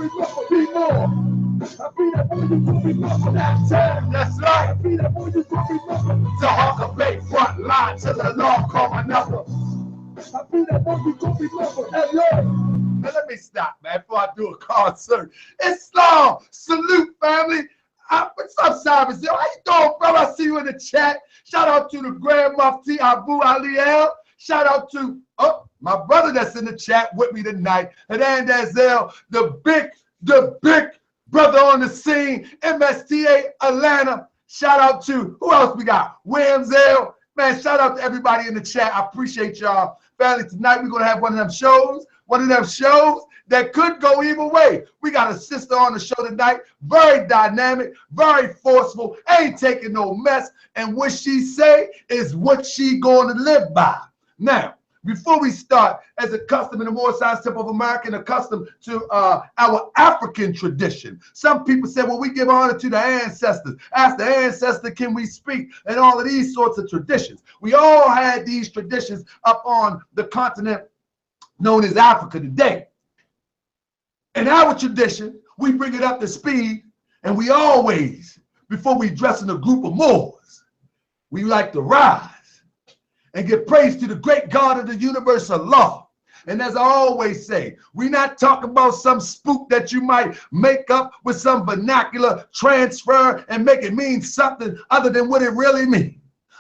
Be more. I be that boy you gonna remember that time. That's right. I be that boy you gonna remember. The Hawker Bay front line till the law call my number. I be that boy you gonna remember. Hey, yo. Now let me stop, man, before I do a concert. Islam, salute, family. What's up, Seabreeze-Bey? How you doing, bro? I see you in the chat. Shout out to the Grand Mufti Abu Ali El. Shout out to my brother that's in the chat with me tonight, Hernandez El, the big brother on the scene, MSTA Atlanta. Shout out to, who else we got? Williams L. Man, shout out to everybody in the chat. I appreciate y'all. Family, tonight we're going to have one of them shows that could go either way. We got a sister on the show tonight, very dynamic, very forceful, ain't taking no mess, and what she say is what she going to live by. Now, before we start, as a custom in the Moorish Science Temple of America, and accustomed to our African tradition, some people say, well, we give honor to the ancestors. Ask the ancestor, can we speak? And all of these sorts of traditions. We all had these traditions up on the continent known as Africa today. In our tradition, we bring it up to speed, and we always, before we dress in a group of Moors, we like to rise and give praise to the great God of the universe, Allah. And as I always say, we're not talking about some spook that you might make up with some vernacular transfer and make it mean something other than what it really means.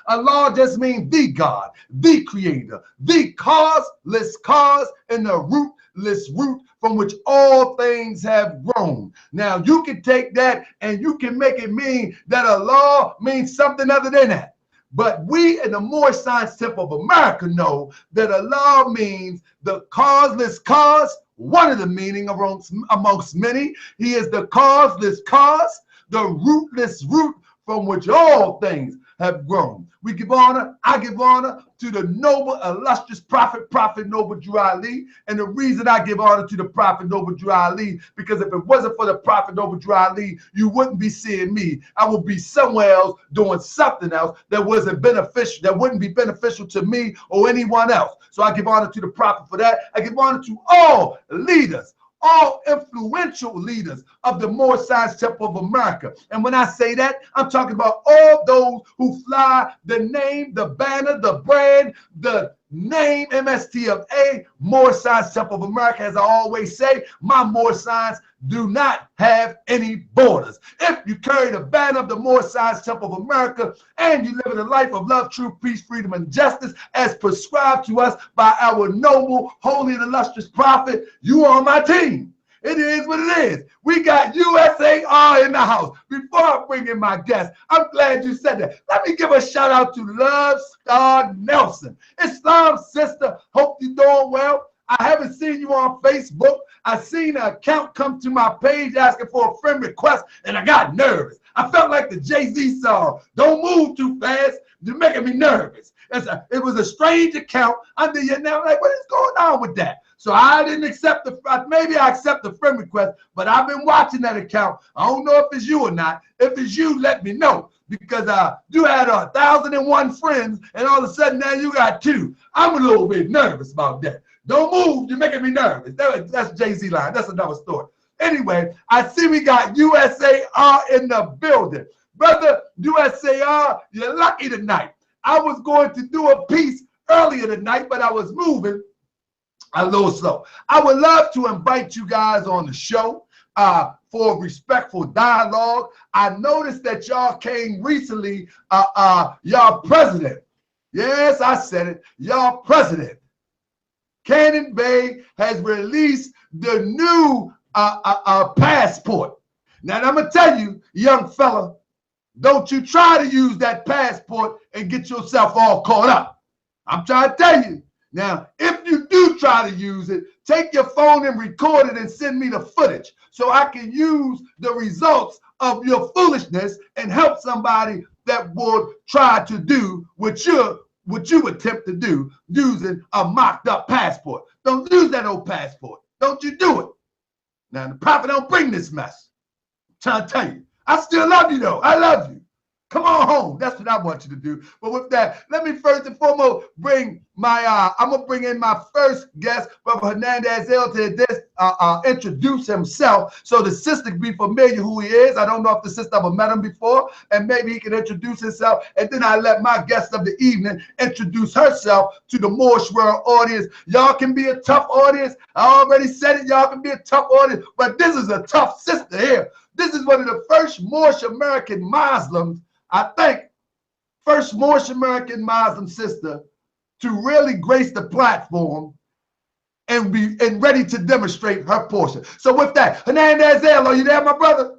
Allah just means the God, the creator, the causeless cause, and the rootless root from which all things have grown. Now, you can take that and you can make it mean that Allah means something other than that. But we in the Moorish Science Temple of America know that Allah means the causeless cause, one of the meaning amongst many. He is the causeless cause, the rootless root from which all things have grown. We give honor, I give honor to the noble, illustrious Prophet Noble Drew Ali. And the reason I give honor to the Prophet Noble Drew Ali, because if it wasn't for the Prophet Noble Drew Ali, you wouldn't be seeing me. I would be somewhere else doing something else that wasn't beneficial, that wouldn't be beneficial to me or anyone else. So I give honor to the Prophet for that. I give honor to all leaders, all influential leaders of the Moorish Science Temple of America. And when I say that, I'm talking about all those who fly the name, the banner, the brand, the name MSTFA, Moorish Science Temple of America. As I always say, my Moorish Science do not have any borders. If you carry the banner of the Moorish Science Temple of America and you live in a life of love, truth, peace, freedom, and justice as prescribed to us by our noble, holy, and illustrious prophet, you are on my team. It is what it is. We got USAR in the house. Before I bring in my guest, I'm glad you said that. Let me give a shout out to Love Star Nelson. Islam's sister. Hope you're doing well. I haven't seen you on Facebook. I seen an account come to my page asking for a friend request, and I got nervous. I felt like the Jay-Z song, "Don't move too fast. You're making me nervous." It was a strange account under your name. Like, what is going on with that? So I didn't accept maybe I accept the friend request, but I've been watching that account. I don't know if it's you or not. If it's you, let me know, because you had 1,001 friends, and all of a sudden now you got 2. I'm a little bit nervous about that. Don't move, you're making me nervous. That's Jay-Z line. That's another story. Anyway, I see we got USAR in the building. Brother USAR, you're lucky tonight. I was going to do a piece earlier tonight, but I was moving a little slow. I would love to invite you guys on the show for respectful dialogue. I noticed that y'all came recently, y'all president. Yes, I said it. Y'all president. Cannon Bay has released the new passport. Now, I'm going to tell you, young fella, don't you try to use that passport and get yourself all caught up. I'm trying to tell you. Now, if you do try to use it, take your phone and record it and send me the footage so I can use the results of your foolishness and help somebody that would try to do what you attempt to do using a mocked up passport. Don't use that old passport. Don't you do it. Now, the prophet don't bring this mess. I'm trying to tell you. I still love you, though. I love you. Come on home. That's what I want you to do. But with that, let me first and foremost bring I'm gonna bring in my first guest, Brother Hernandez-El, to introduce himself so the sister can be familiar who he is. I don't know if the sister ever met him before, and maybe he can introduce himself. And then I let my guest of the evening introduce herself to the Moorish World audience. Y'all can be a tough audience. I already said it. Y'all can be a tough audience, but this is a tough sister here. This is one of the first Moorish American Muslims, I think, first Moorish American Muslim sister to really grace the platform and be ready to demonstrate her portion. So with that, Hernandez-El, are you there, my brother?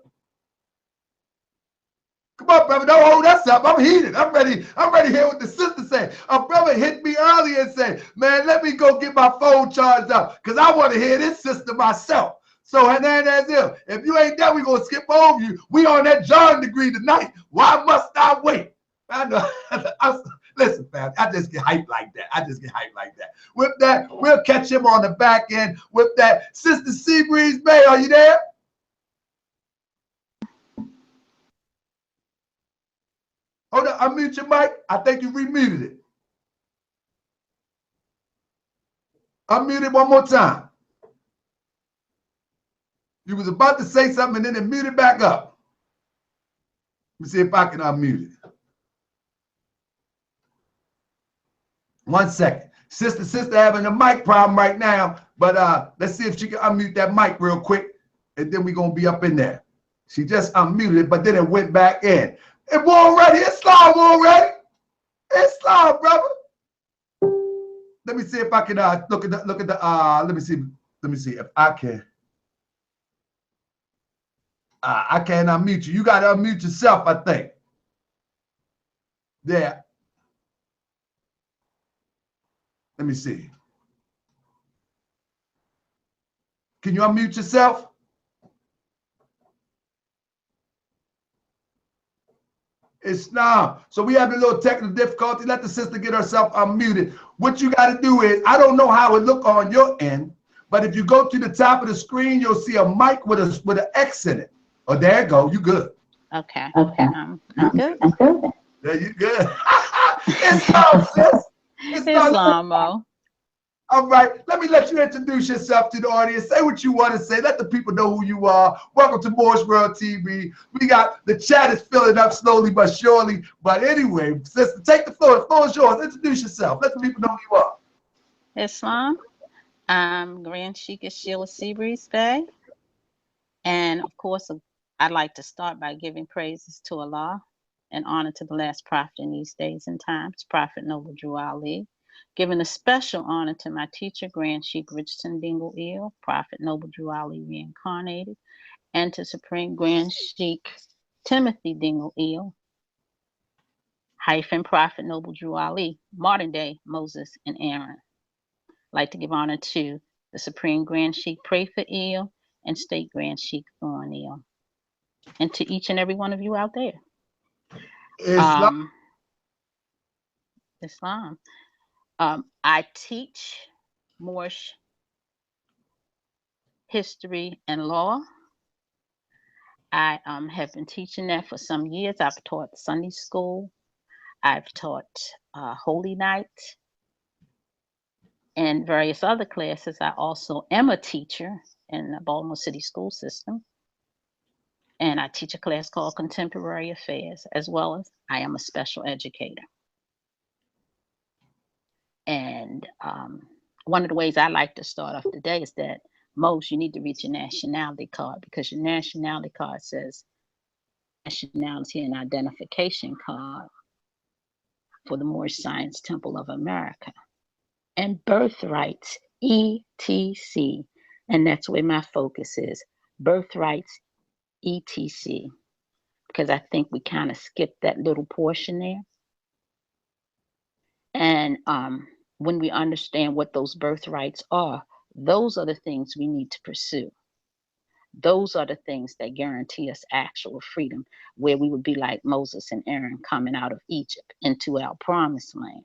Come on, brother, don't hold us up. I'm heated. I'm ready to hear what the sister said. A brother hit me earlier and said, man, let me go get my phone charged up because I want to hear this sister myself. So Hernandez-El, if you ain't there, we're going to skip over you. We on that John degree tonight. Why must I wait? I know. Listen, fam, I just get hyped like that. With that, we'll catch him on the back end. With that, Sister Seabreeze-Bey, are you there? Hold on, unmute your mic. I think you remuted it. Unmute it one more time. You was about to say something and then it muted back up. Let me see if I can unmute it. 1 second. Sister having a mic problem right now, but let's see if she can unmute that mic real quick, and then we're going to be up in there. She just unmuted it, but then it went back in. It won't already. It's live already. It's live, brother. Let me see if I can look at the let me see if I can. I can't unmute you. You got to unmute yourself, I think. There. Let me see. Can you unmute yourself? It's not. So we have a little technical difficulty. Let the sister get herself unmuted. What you got to do is, I don't know how it look on your end, but if you go to the top of the screen, you'll see a mic with an X in it. Oh, there you go. You good. Okay. I'm good. There you good. Islam, sis. Islamo. All right, let you introduce yourself to the audience. Say what you want to say. Let the people know who you are. Welcome to Moorish World TV. We got the chat is filling up slowly but surely. But anyway, sister, take the floor. The floor is yours. Introduce yourself. Let the people know who you are. Islam. I'm Grand Sheikh Sheila Seabreeze-Bey. And of course, I'd like to start by giving praises to Allah and honor to the last prophet in these days and times, Prophet Noble Drew Ali. Giving a special honor to my teacher, Grand Sheikh Richardson Dingle-Eel, Prophet Noble Drew Ali Reincarnated, and to Supreme Grand Sheikh Timothy Dingle-Eel, hyphen Prophet Noble Drew Ali, modern day Moses and Aaron. I'd like to give honor to the Supreme Grand Sheikh Prather Eel and State Grand Sheikh Thorn Eel, and to each and every one of you out there. Islam. I teach Moorish history and law. I have been teaching that for some years. I've taught Sunday school. I've taught Holy Night and various other classes. I also am a teacher in the Baltimore City school system. And I teach a class called Contemporary Affairs, as well as I am a special educator. And one of the ways I like to start off the day is that you need to read your nationality card, because your nationality card says nationality and identification card for the Moorish Science Temple of America, and birthrights, ETC. And that's where my focus is, birthrights, ETC, because I think we kind of skipped that little portion there. And when we understand what those birthrights are, those are the things we need to pursue. Those are the things that guarantee us actual freedom, where we would be like Moses and Aaron coming out of Egypt into our promised land.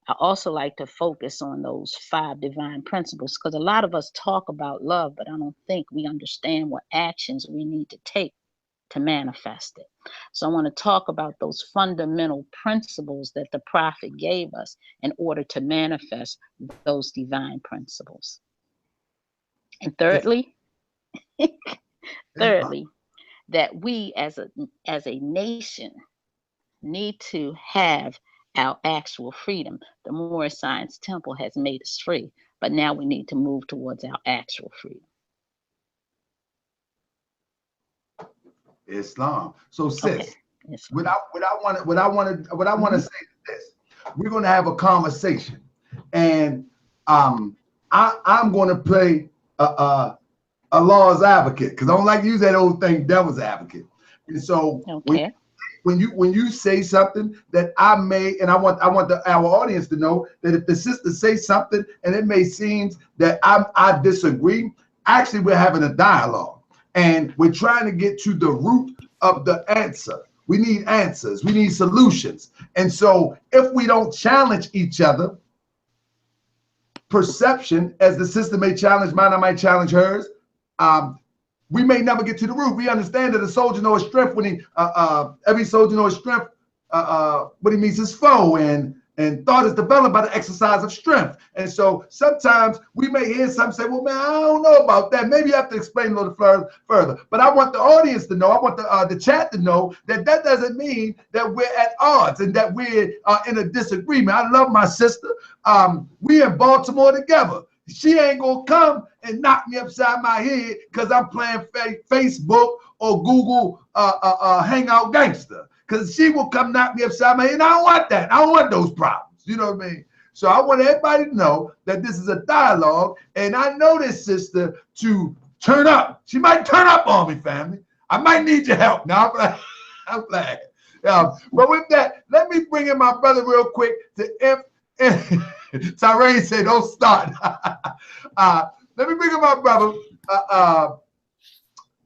I also like to focus on those 5 divine principles, because a lot of us talk about love, but I don't think we understand what actions we need to take to manifest it. So I want to talk about those fundamental principles that the prophet gave us in order to manifest those divine principles. And thirdly, that we as a nation need to have our actual freedom. The Moorish Science Temple has made us free, but now we need to move towards our actual freedom. Islam. So, sis, Okay. what I want to say is this: we're going to have a conversation, and I'm going to play a law's advocate, because I don't like to use that old thing, devil's advocate. And so, okay. when you say something that I may, and I want our audience to know that if the sister says something and it may seem that I disagree, actually we're having a dialogue. And we're trying to get to the root of the answer. We need answers. We need solutions. And so if we don't challenge each other, perception, as the sister may challenge mine, I might challenge hers, we may never get to the root. We understand that a soldier knows his strength when he, every soldier knows his strength when he meets his foe, and thought is developed by the exercise of strength. And so sometimes we may hear some say, well, man, I don't know about that. Maybe you have to explain a little further. But I want the audience to know, I want the chat to know that that doesn't mean that we're at odds and that we're in a disagreement. I love my sister. We in Baltimore together. She ain't gonna come and knock me upside my head because I'm playing Facebook or Google Hangout Gangster. Because she will come knock me upside my head, and I don't want that. I don't want those problems. You know what I mean? So I want everybody to know that this is a dialogue, and I know this sister to turn up. She might turn up on me, family. I might need your help. Now, I'm glad. But with that, let me bring in my brother real quick to Tyrone said, don't start. Let me bring in my brother,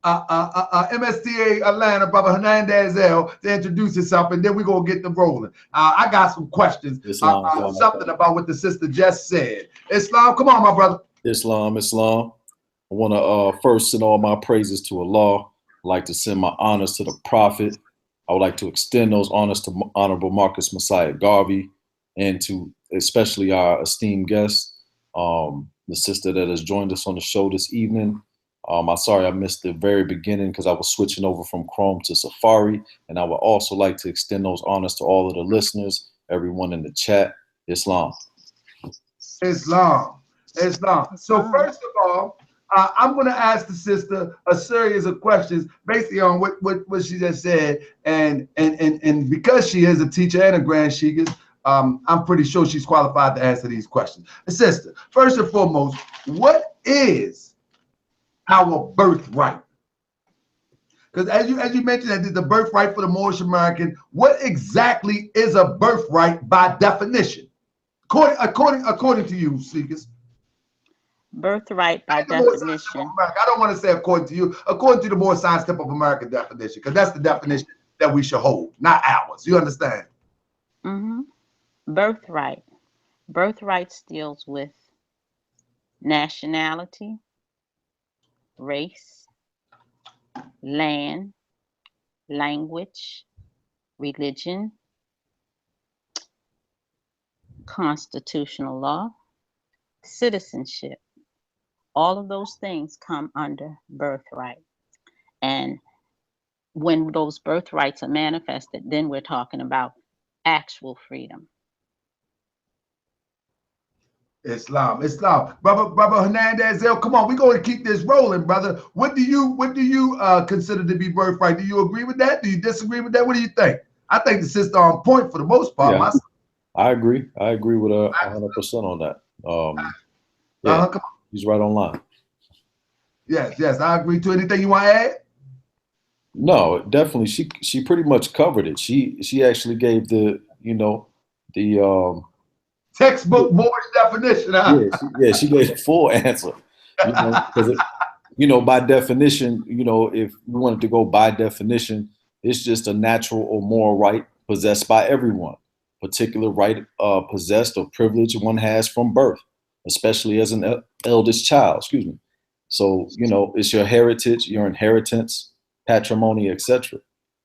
MSTA Atlanta, Brother Hernandez L, to introduce himself, and then we're going to get them rolling. I got some questions, something about what the sister just said. Islam, come on, my brother. Islam. I want to first send all my praises to Allah. I'd like to send my honors to the Prophet. I would like to extend those honors to Honorable Marcus Messiah Garvey, and to especially our esteemed guest, the sister that has joined us on the show this evening. I'm sorry I missed the very beginning because I was switching over from Chrome to Safari. And I would also like to extend those honors to all of the listeners, everyone in the chat. Islam. So first of all, I'm going to ask the sister a series of questions based on what she just said. And because she is a teacher and a Grand Shigas, I'm pretty sure she's qualified to answer these questions. Sister, first and foremost, what is our birthright? Because as you mentioned, that the birthright for the Moorish American, what exactly is a birthright by definition? According to you, Seekers. Birthright by definition. I don't want to say according to you, according to the Moorish Science Temple of America definition, because that's the definition that we should hold, not ours. You understand? Mm-hmm. Birthright. Birthright deals with nationality, race, land, language, religion, constitutional law, citizenship. All of those things come under birthright. And when those birthrights are manifested, then we're talking about actual freedom. Islam. Brother Hernandez L, come on, we're going to keep this rolling, brother. What do you consider to be birthright? Do you agree with that? Do you disagree with that? What do you think? I think the sister on point for the most part. Yeah, I agree with 100% on that. Come on. He's right on line. Yes, I agree. To anything you want to add? No, definitely. She pretty much covered it. She actually gave the textbook Moorish definition. Huh? Yeah, she gave the full answer. Because by definition, if we wanted to go by definition, it's just a natural or moral right possessed by everyone. Particular right possessed or privilege one has from birth, especially as an eldest child. Excuse me. So it's your heritage, your inheritance. patrimony, etc.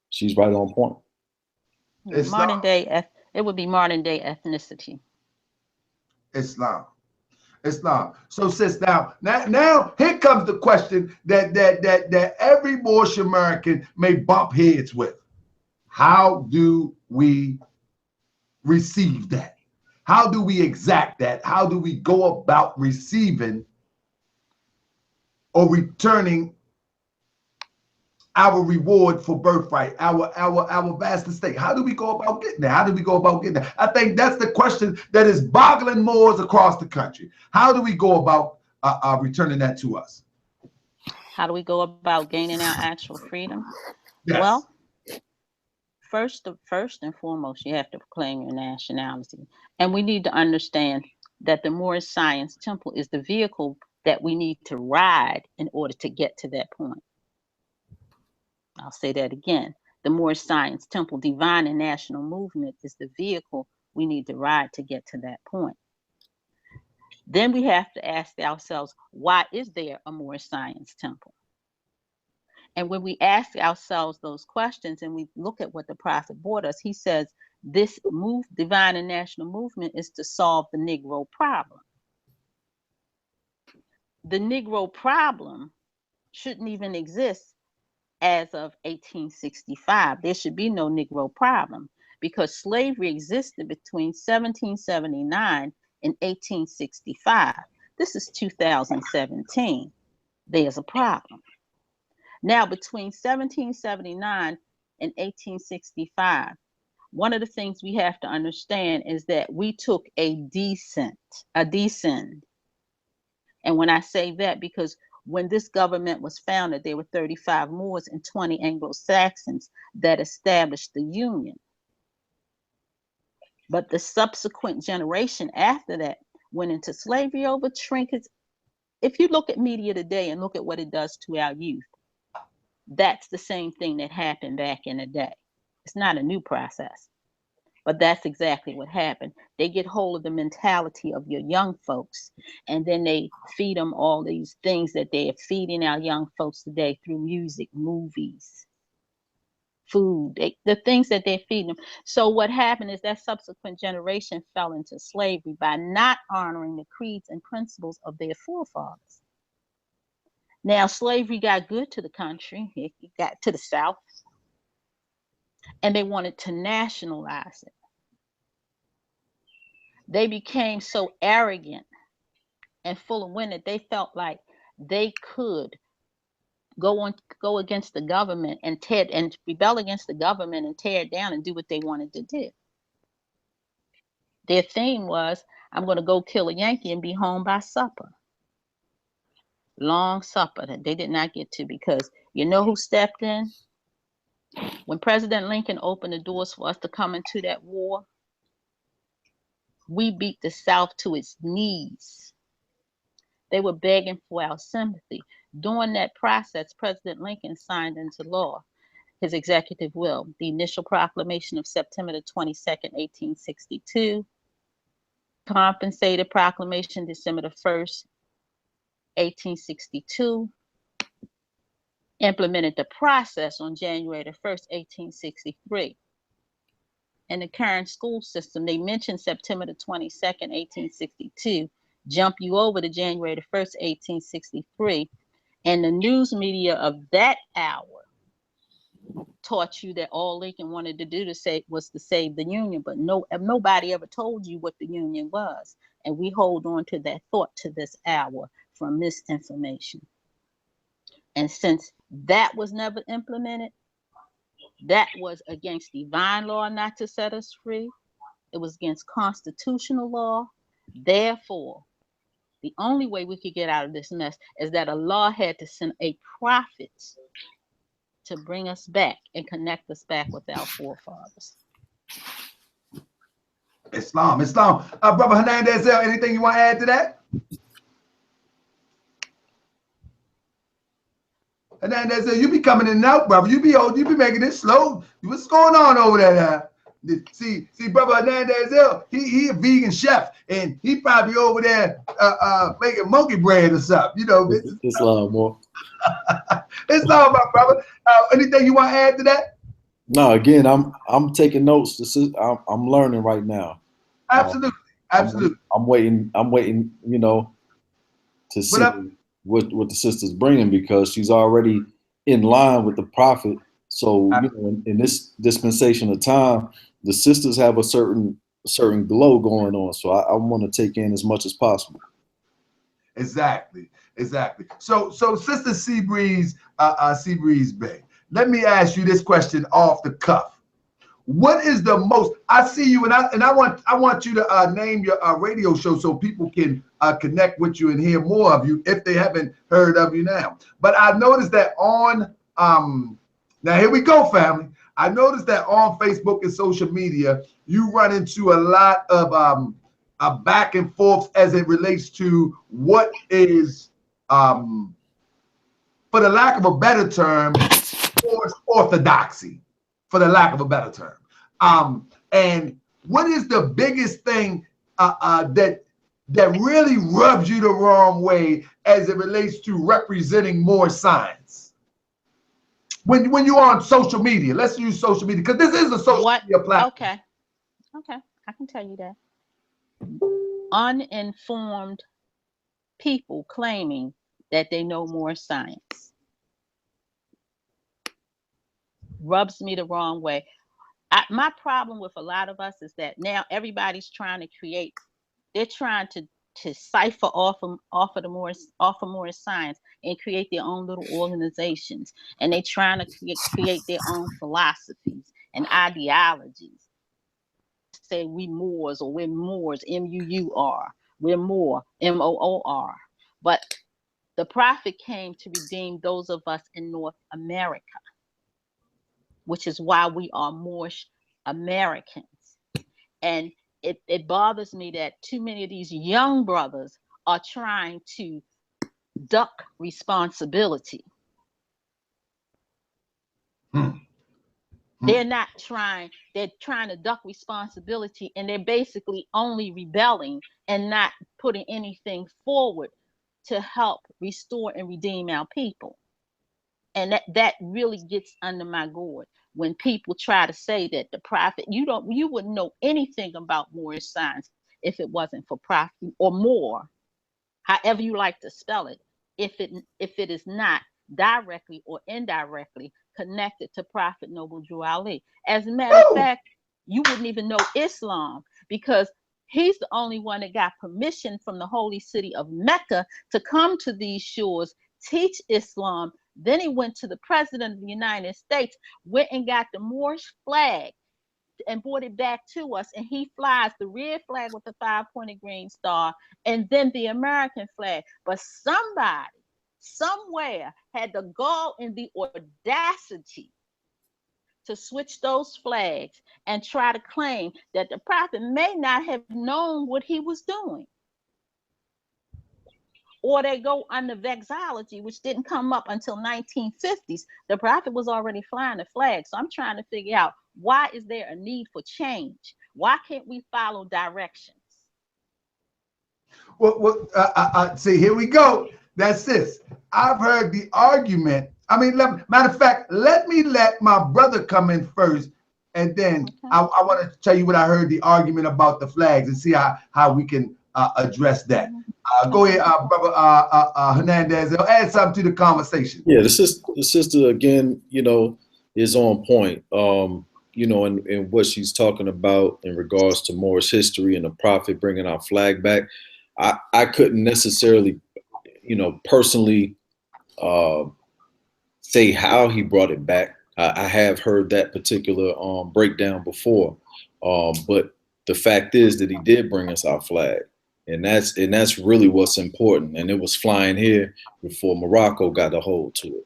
She's right on point. Modern day, it would be modern day ethnicity. Islam. So sis, now here comes the question that every Moorish American may bump heads with. How do we receive that? How do we exact that? How do we go about receiving or returning our reward for birthright, our vast estate? How do we go about getting there? How do we go about getting there? I think that's the question that is boggling Moors across the country. How do we go about returning that to us? How do we go about gaining our actual freedom? Yes. Well, first and foremost, you have to proclaim your nationality. And we need to understand that the Moorish Science Temple is the vehicle that we need to ride in order to get to that point. I'll say that again. The Moorish Science Temple, Divine and National Movement, is the vehicle we need to ride to get to that point. Then we have to ask ourselves, why is there a Moorish Science Temple? And when we ask ourselves those questions and we look at what the prophet brought us, he says this Divine and National Movement is to solve the Negro problem. The Negro problem shouldn't even exist as of 1865. There should be no Negro problem because slavery existed between 1779 and 1865. This is 2017. There's a problem. Now, between 1779 and 1865, one of the things we have to understand is that we took a descend. And when I say that, because when this government was founded, there were 35 Moors and 20 Anglo-Saxons that established the Union. But the subsequent generation after that went into slavery over trinkets. If you look at media today and look at what it does to our youth, that's the same thing that happened back in the day. It's not a new process, but that's exactly what happened. They get hold of the mentality of your young folks, and then they feed them all these things that they are feeding our young folks today through music, movies, food, the things that they're feeding them. So what happened is that subsequent generation fell into slavery by not honoring the creeds and principles of their forefathers. Now, slavery got good to the country. It got to the South, and they wanted to nationalize it. They became so arrogant and full of wind that they felt like they could go against the government and rebel against the government and tear it down and do what they wanted to do. Their theme was, I'm going to go kill a Yankee and be home by supper. Long supper that they did not get to, because you know who stepped in? When President Lincoln opened the doors for us to come into that war, we beat the South to its knees. They were begging for our sympathy. During that process, President Lincoln signed into law his executive will, the initial proclamation of September the 22nd, 1862, compensated proclamation December the 1st, 1862, implemented the process on January the 1st, 1863. In the current school system, they mentioned September the 22nd, 1862, jump you over to January the 1st, 1863, and the news media of that hour taught you that all Lincoln wanted to do was to save the Union, but nobody ever told you what the Union was. And we hold on to that thought to this hour from misinformation. And since that was never implemented, that was against divine law not to set us free. It was against constitutional law. Therefore, the only way we could get out of this mess is that Allah had to send a prophet to bring us back and connect us back with our forefathers. Islam. Brother Hernandez, anything you want to add to that? Hernandez, you be coming in and out, brother. You be making it slow. What's going on over there? See, brother Hernandez, he a vegan chef, and he probably over there making monkey bread or something. You know, Islam more. It's all about, brother. Anything you want to add to that? No, again, I'm taking notes. I'm learning right now. Absolutely, absolutely. I'm waiting. You know, to see what the sister's bringing, because she's already in line with the prophet. So you know, in this dispensation of time, the sisters have a certain glow going on. So I want to take in as much as possible. Exactly. So Sister Seabreeze-Bey, let me ask you this question off the cuff. What is the most? I see you, and I want you to name your radio show so people can connect with you and hear more of you if they haven't heard of you now. But I noticed that on now here we go, family. I noticed that on Facebook and social media, you run into a lot of back and forth as it relates to what is, for the lack of a better term, orthodoxy, for the lack of a better term. And what is the biggest thing that really rubs you the wrong way as it relates to representing Moorish Science? When you're on social media, let's use social media, because this is a social media platform. Okay, I can tell you that. Uninformed people claiming that they know Moorish Science rubs me the wrong way. My problem with a lot of us is that now everybody's trying to create. They're trying to cipher off of Moorish Science and create their own little organizations, and they're trying to create their own philosophies and ideologies. Say we Moors, or we're Moors, M-U-U-R. We're Moor, M-O-O-R. But the prophet came to redeem those of us in North America, which is why we are Moorish Americans. And it bothers me that too many of these young brothers are trying to duck responsibility. They're not trying, they're trying to duck responsibility, and they're basically only rebelling and not putting anything forward to help restore and redeem our people. And that really gets under my gourd when people try to say that the prophet, you wouldn't know anything about Moorish Science if it wasn't for prophet or more, however you like to spell it, if it is not directly or indirectly connected to Prophet Noble Drew Ali. As a matter of fact, you wouldn't even know Islam, because he's the only one that got permission from the holy city of Mecca to come to these shores, teach Islam. Then he went to the president of the United States, went and got the Moorish flag and brought it back to us. And he flies the red flag with the 5-pointed green star, and then the American flag. But somebody, somewhere, had the gall and the audacity to switch those flags and try to claim that the prophet may not have known what he was doing. Or they go under vexillology, which didn't come up until 1950s. The prophet was already flying the flag. So I'm trying to figure out, why is there a need for change? Why can't we follow directions? Well, see, here we go. That's this. I've heard the argument. I mean, matter of fact, let my brother come in first, and then I want to tell you what I heard the argument about the flags, and see how we can address that. Go ahead, brother Hernandez. Add something to the conversation. Yeah, the sister again, is on point. In what she's talking about in regards to Moorish history and the prophet bringing our flag back. I couldn't necessarily, personally say how he brought it back. I have heard that particular breakdown before, but the fact is that he did bring us our flag. And that's really what's important. And it was flying here before Morocco got a hold to it,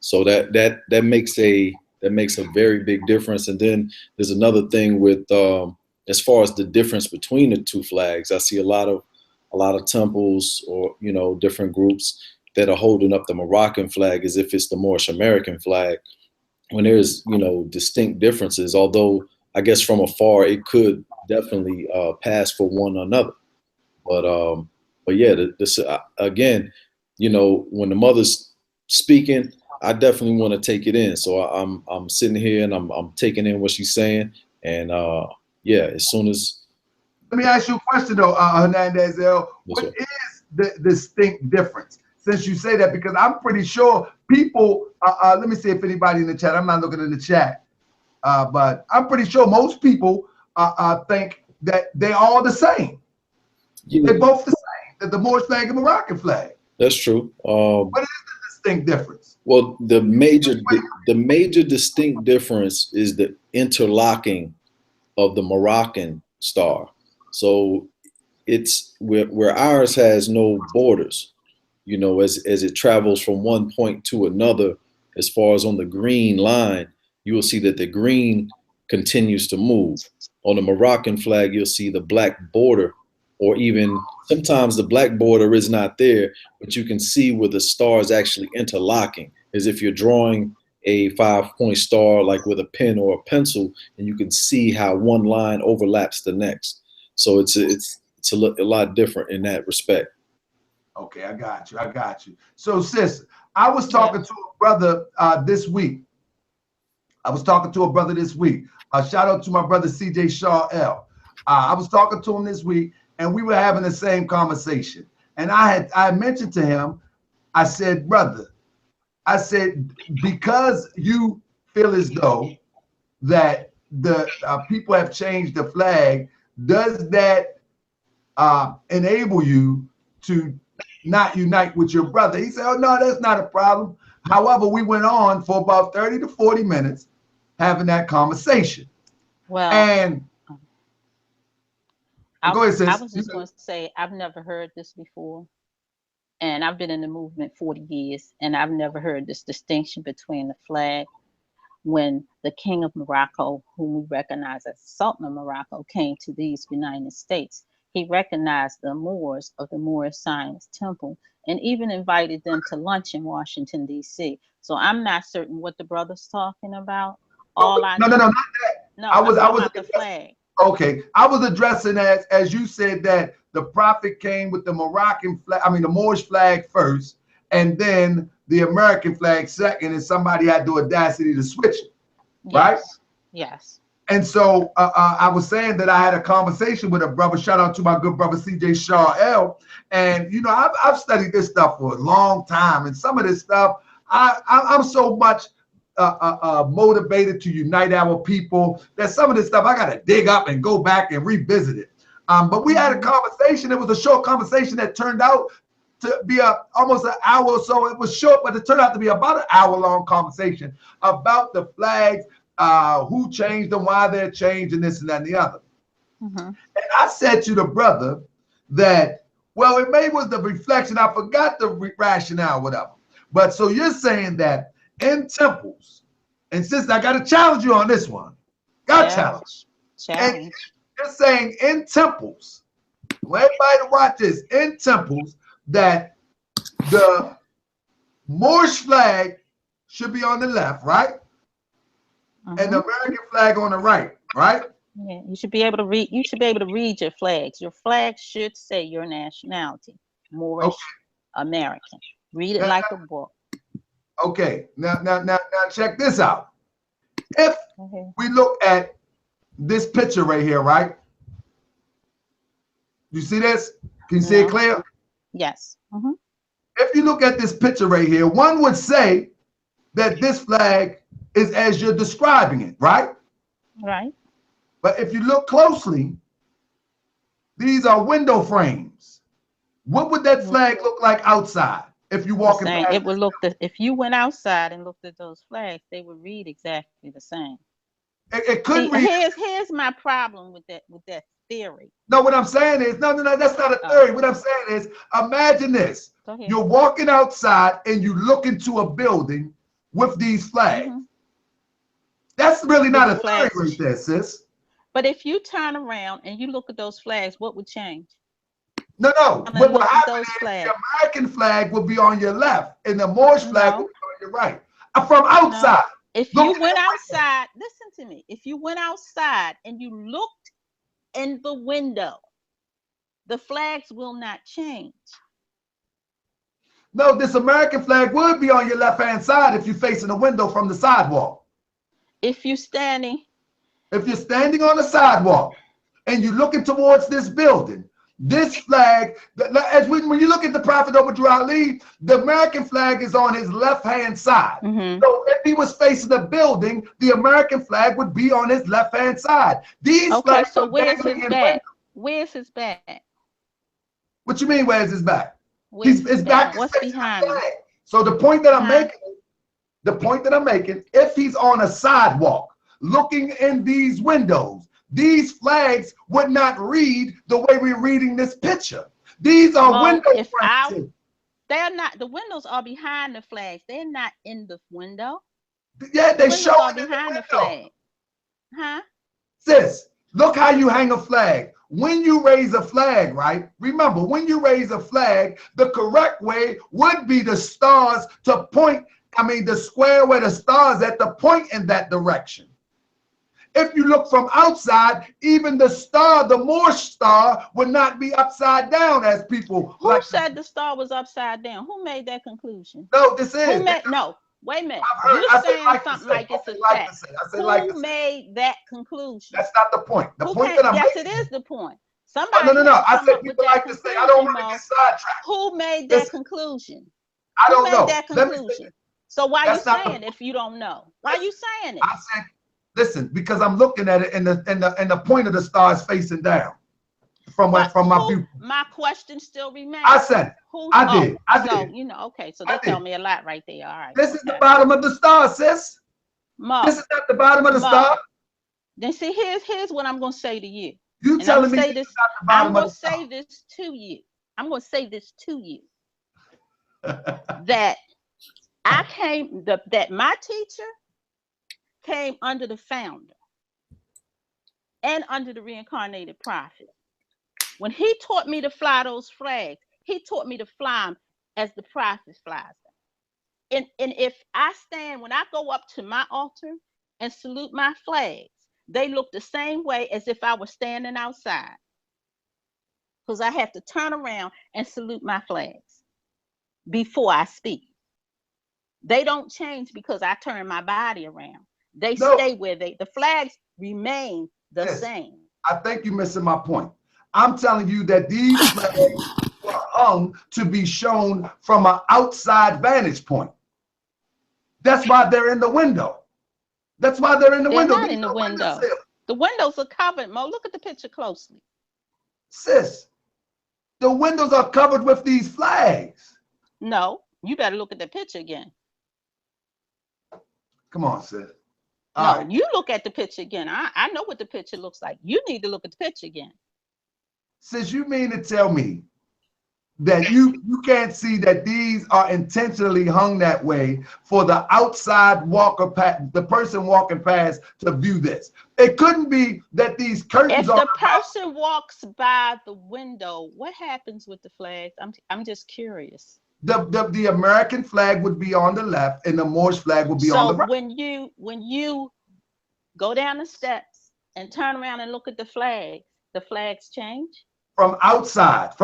So that makes a very big difference. And then there's another thing with as far as the difference between the two flags. I see a lot of temples or different groups that are holding up the Moroccan flag as if it's the Moorish American flag, when there's distinct differences. Although I guess from afar it could definitely pass for one another. But yeah, this again, when the mother's speaking, I definitely want to take it in. So I'm sitting here and I'm taking in what she's saying. And yeah, as soon as. Let me ask you a question though, Hernandez. What is the distinct difference? Since you say that, because I'm pretty sure people. Let me see if anybody in the chat. I'm not looking in the chat, but I'm pretty sure most people think that they're all the same. Yeah. They're both the same. The Moorish flag and Moroccan flag. That's true. What is the distinct difference? Well, the major distinct difference is the interlocking of the Moroccan star. So it's where ours has no borders, you know, as it travels from one point to another. As far as on the green line, you will see that the green continues to move. On the Moroccan flag, you'll see the black border, or even sometimes the black border is not there, but you can see where the star is actually interlocking, as if you're drawing a 5-point star like with a pen or a pencil, and you can see how one line overlaps the next. So it's a lot different in that respect. Okay, I got you. So sis, I was talking to a brother this week. Shout out to my brother CJ Shaw L. I was talking to him this week, and we were having the same conversation. And I mentioned to him, I said, brother, I said, because you feel as though that the people have changed the flag, does that enable you to not unite with your brother? He said, oh, no, that's not a problem. However, we went on for about 30 to 40 minutes having that conversation. Well, and go ahead, sis. I was just going to say, I've never heard this before. And I've been in the movement 40 years, and I've never heard this distinction between the flag. When the King of Morocco, whom we recognize as Sultan of Morocco, came to these United States, he recognized the Moors of the Moorish Science Temple and even invited them to lunch in Washington, D.C. So I'm not certain what the brother's talking about. All I know, not that. No, I was about the flag. Okay, I was addressing as you said that the prophet came with the Moroccan flag, the Moorish flag first, and then the American flag second, and somebody had the audacity to switch it, right? Yes. And so I was saying that I had a conversation with a brother. Shout out to my good brother CJ Shaw L. And you know, I've studied this stuff for a long time, and some of this stuff I'm so much motivated to unite our people that some of this stuff I got to dig up and go back and revisit it. But we had a conversation. It was a short conversation that turned out to be almost an hour or so. It was short, but it turned out to be about an hour-long conversation about the flags, who changed them, why they're changed, and this and that and the other. And I said to the brother that, well, it maybe was the reflection. I forgot the rationale, whatever. But so you're saying that in temples, and since I got to challenge you on this one, challenge. And you're saying in temples, well, everybody to watch this, in temples, that the Moorish flag should be on the left, right? And the American flag on the right, right? Yeah, you should be able to read. You should be able to read your flags. Your flag should say your nationality, Moorish, American. Read it like a book. Okay, now check this out. If we look at this picture right here, right? You see this? Can you see it clear? Yes. If you look at this picture right here, one would say that this flag is as you're describing it, right? Right. But if you look closely, these are window frames. What would that flag look like outside? If you walk in, it would look if you went outside and looked at those flags, they would read exactly the same. It could read. Here's my problem with that theory. No, what I'm saying is, no, that's not a theory. What I'm saying is, imagine this. You're walking outside and you look into a building with these flags. That's really not a theory right there, sis. But if you turn around and you look at those flags, what would change? No. What will happen is the American flag will be on your left and the Moorish flag will be on your right. From outside. No. If you went outside, listen to me. If you went outside and you looked in the window, the flags will not change. No, this American flag would be on your left-hand side if you're facing a window from the sidewalk. If you're standing. If you're standing on the sidewalk and you're looking towards this building, this flag, when you look at the Prophet Obadiah Ali, the American flag is on his left-hand side. So if he was facing a building, the American flag would be on his left-hand side. These flags so are where's his dangling in back? windows. Where's his back? What you mean, where's his back? Where's His back is What's facing behind the him? flag. So the point that I'm making, if he's on a sidewalk looking in these windows, these flags would not read the way we're reading this picture. These are window frames. They're not, the windows are behind the flags. They're not in the window. Yeah, they show are behind the flag. Huh? Sis, look how you hang a flag. When you raise a flag, right? Remember, when you raise a flag, the correct way would be the stars to point, the square where the stars at the point in that direction. If you look from outside, even the star, the Moorish star, would not be upside down as people. Who said the star was upside down? Who made that conclusion? No, this is. No, wait a minute. You're saying something like it's a fact. Who made that conclusion? That's not the point. The point that I'm making. Yes, it is the point. Somebody. No. I said people like to say, I don't want to get sidetracked. Who made that conclusion? I don't know. Who made that conclusion? So why are you saying if you don't know? Why are you saying it? I said, listen, because I'm looking at it and the point of the star is facing down from my view. My question still remains. I said, I did. So, okay. So they tell me a lot right there. All right. This is the bottom of the star, sis. Mo, this is not the bottom of the star. Then see, here's what I'm going to say to you. You telling me this is not the bottom of the star. I'm going to say this to you. I'm going to say this to you. that that my teacher came under the founder and under the reincarnated prophet. When he taught me to fly those flags, he taught me to fly them as the prophet flies them. And if I stand, when I go up to my altar and salute my flags, they look the same way as if I was standing outside. Because I have to turn around and salute my flags before I speak. They don't change because I turn my body around. They stay where the flags remain the same. I think you're missing my point. I'm telling you that these flags were hung to be shown from an outside vantage point. That's why they're in the window. That's why they're in the window. They're not in the window. The windows are covered, Mo. Look at the picture closely. Sis, the windows are covered with these flags. No, you better look at the picture again. Come on, sis. No, you look at the picture again. I know what the picture looks like. You need to look at the picture again. Sis, you mean to tell me that you can't see that these are intentionally hung that way for the outside walker, the person walking past to view this? It couldn't be that these curtains are. If the person walks by the window, what happens with the flags? I'm just curious. The American flag would be on the left and the Moorish flag would be on the right. So when you go down the steps and turn around and look at the flags change? From outside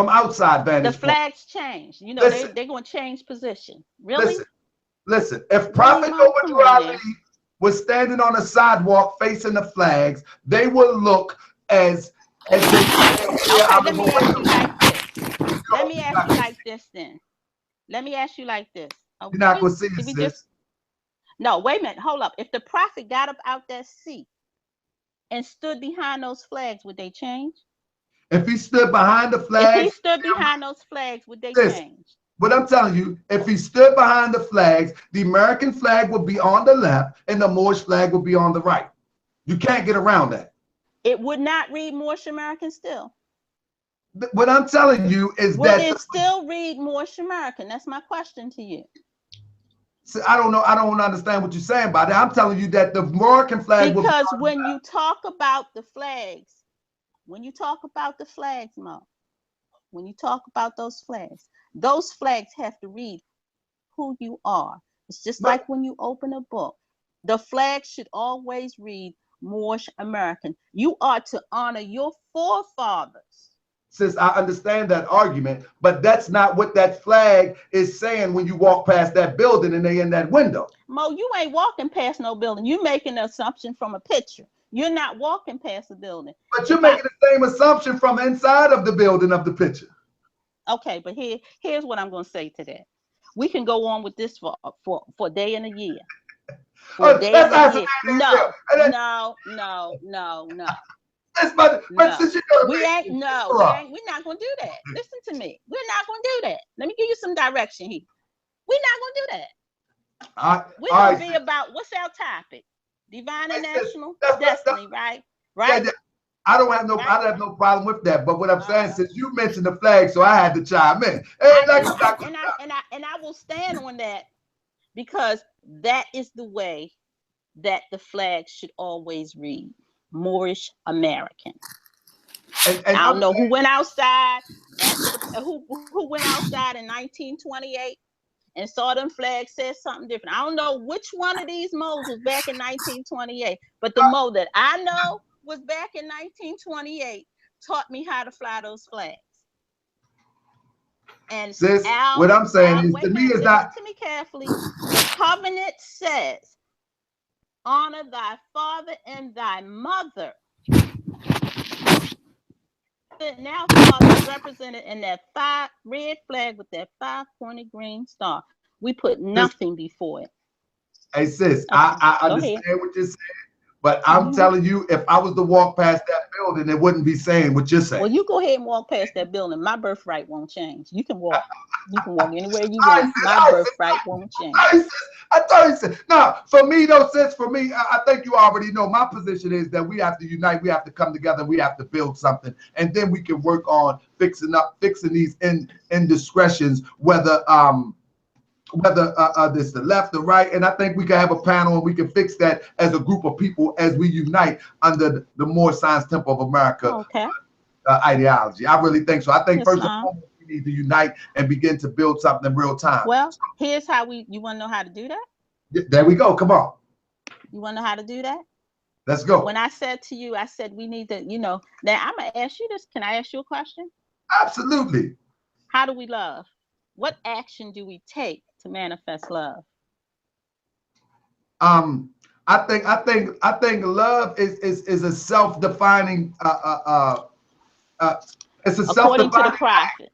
vantage the flags change. You know, they're going to change position. Really? Listen. If Prophet Obadiah Ali was standing on a sidewalk facing the flags, they will look as they. Okay, let me ask you like this. Let me ask you like this then. Let me ask you like this. Okay? You're not going to see it, sis. No, wait a minute. Hold up. If the prophet got up out that seat and stood behind those flags, would they change? If he stood behind the flags. If he stood behind those flags, would they change? But I'm telling you, if he stood behind the flags, the American flag would be on the left and the Moorish flag would be on the right. You can't get around that. It would not read Moorish American still. What I'm telling you is would it still read Moorish American? That's my question to you. See, I don't know. I don't understand what you're saying about that. I'm telling you that the American flag. Because when you talk about the flags, Mo, when you talk about those flags have to read who you are. It's just like when you open a book. The flag should always read Moorish American. You are to honor your forefathers. Sis, I understand that argument, but that's not what that flag is saying when you walk past that building and they in that window. Mo, you ain't walking past no building. You making an assumption from a picture. You're not walking past the building. But you're making the same assumption from inside of the building of the picture. Okay, but here's what I'm going to say to that. We can go on with this for a day and a year. For a day and a year. No. But since you know we're not gonna do that. Listen to me. We're not gonna do that. Let me give you some direction here. We're not gonna do that. We're gonna be about, what's our topic? Divine and national destiny, right? Right. Yeah, I don't have no problem with that. But what I'm saying, since you mentioned the flag, so I had to chime in. And I will stand on that, because that is the way that the flag should always read. Moorish American. And I don't know who went outside who went outside in 1928 and saw them flags said something different. I don't know which one of these modes was back in 1928, but the mode that I know was back in 1928 taught me how to fly those flags. And sis, what I'm saying is, to me, is not. Listen to me carefully. The covenant says, honor thy father and thy mother. Now father is represented in that red flag with that 5-pointed green star. We put nothing before it. Hey sis, okay. I understand what you're saying, but I'm telling you, if I was to walk past that building, it wouldn't be saying what you're saying. Well, you go ahead and walk past that building. My birthright won't change. You can walk. You can walk anywhere you want. My birthright won't change. I thought you said, no, for me though, sis, for me, I think you already know my position is that we have to unite, we have to come together, we have to build something, and then we can work on fixing these indiscretions, whether this the left or right. And I think we can have a panel and we can fix that as a group of people as we unite under the Moorish Science Temple of America ideology. I really think so. I think first and foremost, we need to unite and begin to build something in real time. Well, here's how you want to know how to do that? There we go. Come on. You want to know how to do that? Let's go. When I said to you, I said we need to, now I'm going to ask you this. Can I ask you a question? Absolutely. How do we love? What action do we take to manifest love? I think love is a self-defining it's a according to the prophet.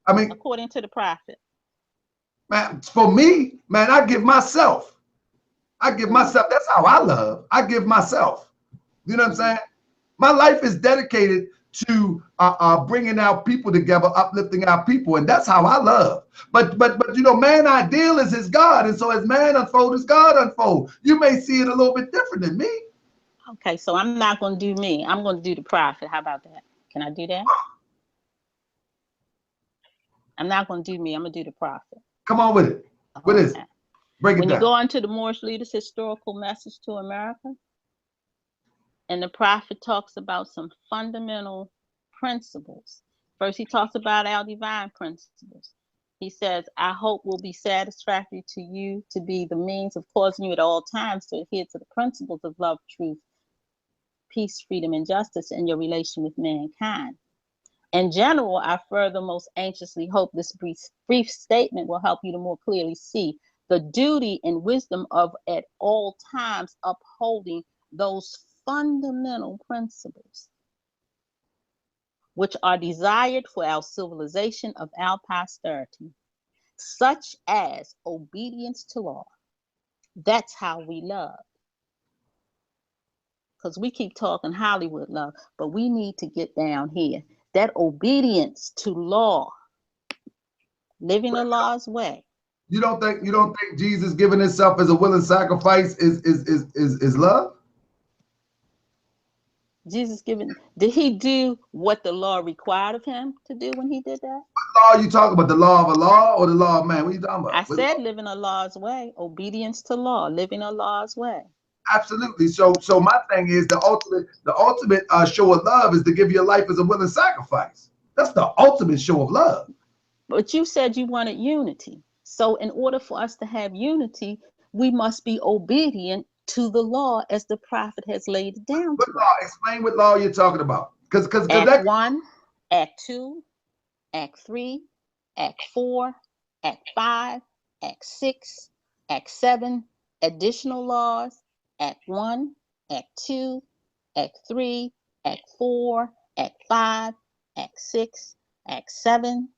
I mean, according to the prophet. Man, for me, man, I give myself. That's how I love. I give myself. You know what I'm saying? My life is dedicated to bringing our people together, uplifting our people, and that's how I love. But man ideal is his God, and so as man unfold, as God unfold. You may see it a little bit different than me. Okay, so I'm not going to do me. I'm going to do the prophet. How about that? Can I do that? I'm not going to do me. I'm going to do the prophet. Come on with it. What is it? Break it down. When you go into the Moorish leaders' historical message to America, and the prophet talks about some fundamental principles. First, he talks about our divine principles. He says, I hope will be satisfactory to you to be the means of causing you at all times to adhere to the principles of love, truth, peace, freedom, and justice in your relation with mankind. In general, I further most anxiously hope this brief statement will help you to more clearly see the duty and wisdom of at all times upholding those fundamental principles which are desired for our civilization of our posterity, such as obedience to law. That's how we love. Because we keep talking Hollywood love, but we need to get down here. That obedience to law, living the law's way. You don't think Jesus giving himself as a willing sacrifice is love? Jesus did he do what the law required of him to do when he did that? What law are you talking about? The law of Allah or the law of man? What are you talking about? I said living a law's way, obedience to law, living a law's way. Absolutely. So my thing is the ultimate show of love is to give your life as a willing sacrifice. That's the ultimate show of love. But you said you wanted unity. So in order for us to have unity, we must be obedient to the law as the prophet has laid it down. What law? Explain what law you're talking about. Because Act Act 2, Act 3, Act 4, Act 5, Act 6, Act 7, additional laws, Act 1, Act 2, Act 3, Act 4, Act 5, Act 6, Act 7,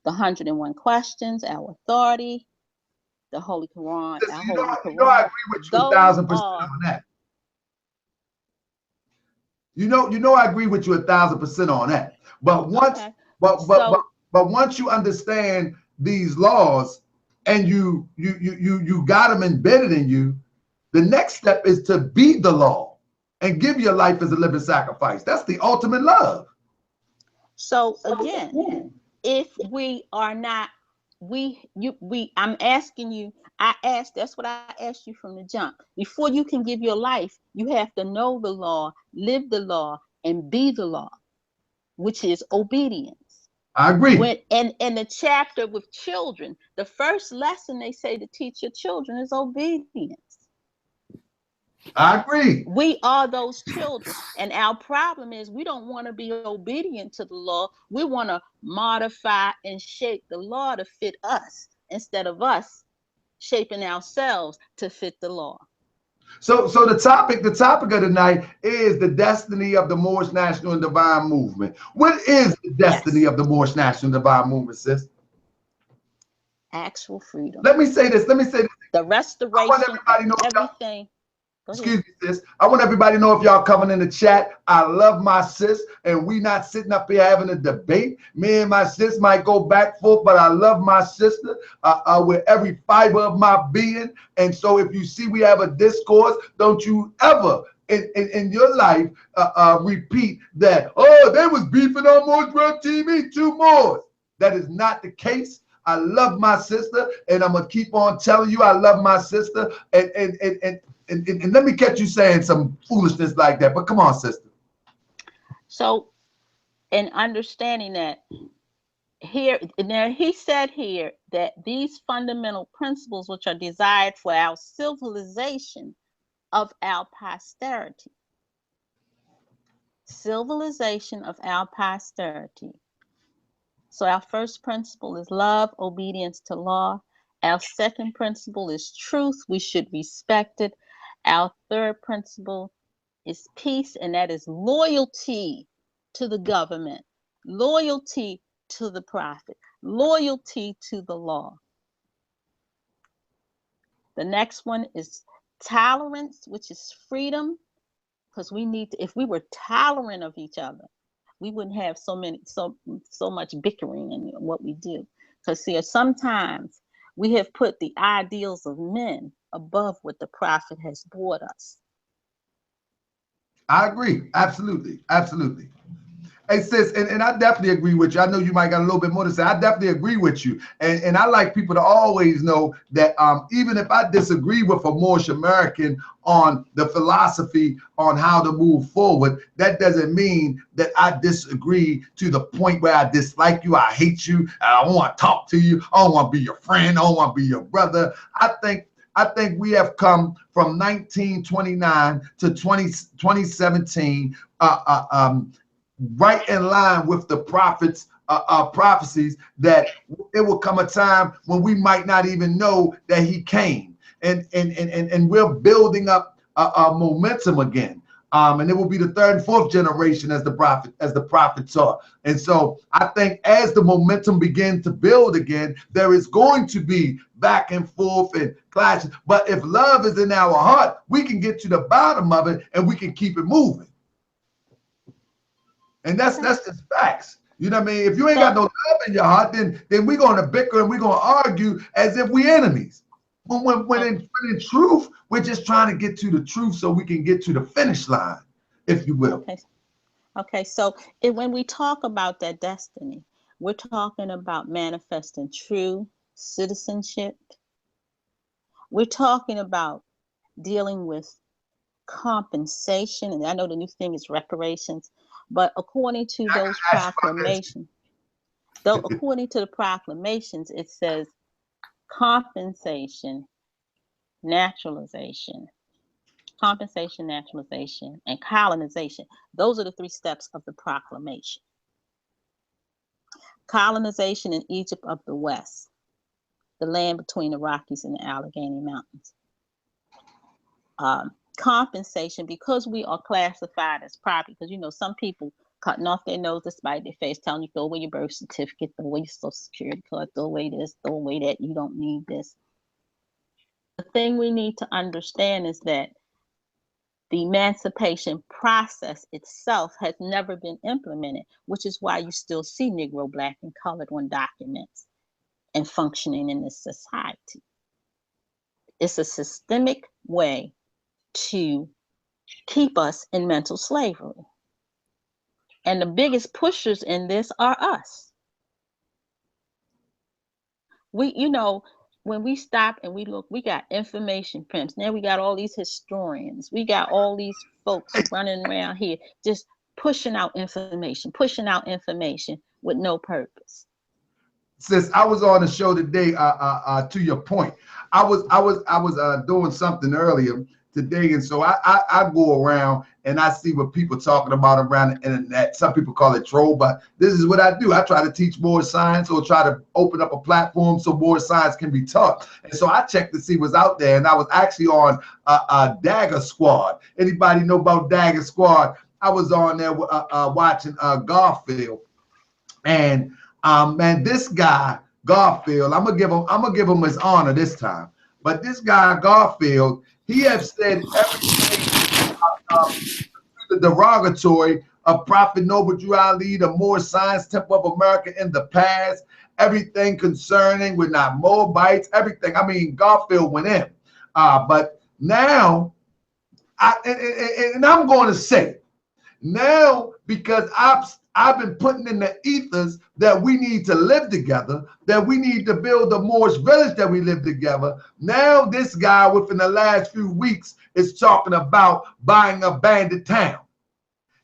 the 101 questions, our authority, the Holy Quran, our You know, Holy I Quran. agree with you Those 1,000% are, on that. You know, I agree with you 1,000% on that. But once, okay. but So once you understand these laws and you got them embedded in you, the next step is to be the law and give your life as a living sacrifice. That's the ultimate love. so again, if we are not, I'm asking you, that's what I asked you from the jump. Before you can give your life, you have to know the law, live the law, and be the law, which is obedience. I agree. When in the chapter with children, the first lesson they say to teach your children is obedience. I agree. We are those children. And our problem is we don't want to be obedient to the law. We want to modify and shape the law to fit us instead of us shaping ourselves to fit the law. So the topic of tonight is the destiny of the Moorish National and Divine Movement. What is the destiny Yes. of the Moorish National and Divine Movement, sis? Actual freedom. Let me say this. The restoration of everything. Excuse me, sis. I want everybody to know if y'all coming in the chat. I love my sis, and we not sitting up here having a debate. Me and my sis might go back and forth, but I love my sister with every fiber of my being. And so if you see we have a discourse, don't you ever in your life repeat that, oh, they was beefing on Moorish World TV, 2 more. That is not the case. I love my sister, and I'm gonna keep on telling you I love my sister. And let me catch you saying some foolishness like that. But come on, sister. So, in understanding that, here now he said here that these fundamental principles which are desired for our civilization of our posterity. Civilization of our posterity. So our first principle is love, obedience to law. Our second principle is truth. We should respect it. Our third principle is peace, and that is loyalty to the government, loyalty to the prophet, loyalty to the law. The next one is tolerance, which is freedom, because we need to, if we were tolerant of each other, we wouldn't have so much bickering in what we do. Because see, sometimes we have put the ideals of men above what the prophet has brought us. I agree. Absolutely. Absolutely. Hey, sis, and I definitely agree with you. I know you might got a little bit more to say. I definitely agree with you. And I like people to always know that even if I disagree with a Moorish American on the philosophy on how to move forward, that doesn't mean that I disagree to the point where I dislike you, I hate you, I don't want to talk to you, I don't want to be your friend, I don't want to be your brother. I think we have come from 1929 to 2017 right in line with the prophets' prophecies that it will come a time when we might not even know that he came, and we're building up a momentum again. And it will be the 3rd and 4th generation as the prophet saw. And so I think as the momentum begins to build again, there is going to be back and forth and clashes. But if love is in our heart, we can get to the bottom of it and we can keep it moving. And that's just facts. You know what I mean? If you ain't got no love in your heart, then we're going to bicker and we're going to argue as if we're enemies. When in truth, we're just trying to get to the truth so we can get to the finish line, if you will. Okay. So when we talk about that destiny, we're talking about manifesting true citizenship. We're talking about dealing with compensation, and I know the new thing is reparations, but according to those proclamations, according to the proclamations, it says compensation, naturalization, and colonization. Those are the 3 steps of the proclamation. colonization in Egypt of the West, the land between the Rockies and the Allegheny Mountains. Compensation, because we are classified as property, because, you know, some people cutting off their nose to spite their face, telling you throw away your birth certificate, throw away your social security card, throw away this, throw away that, you don't need this. The thing we need to understand is that the emancipation process itself has never been implemented, which is why you still see Negro, Black, and colored on documents and functioning in this society. It's a systemic way to keep us in mental slavery. And the biggest pushers in this are us. We, you know, when we stop and we look, we got information pimps. Now we got all these historians. We got all these folks running around here just pushing out information with no purpose. Sis, I was on the show today. To your point, I was doing something earlier today, and so I go around and I see what people talking about around the internet. Some people call it troll, but this is what I do. I try to teach Moorish Science, or try to open up a platform so Moorish Science can be taught. And so I checked to see what's out there, and I was actually on Dagger Squad. Anybody know about Dagger Squad? I was on there watching Garfield, and man, this guy Garfield, I'm gonna give him his honor this time. But this guy Garfield, he has said everything the derogatory of Prophet Noble Drew Ali, the Moorish Science Temple of America in the past, everything concerning we're not Moabites, everything. I mean, Garfield went in. But now, I'm going to say now, because I've been putting in the ethers that we need to live together, that we need to build a Moorish village that we live together. Now this guy within the last few weeks is talking about buying a bandit town.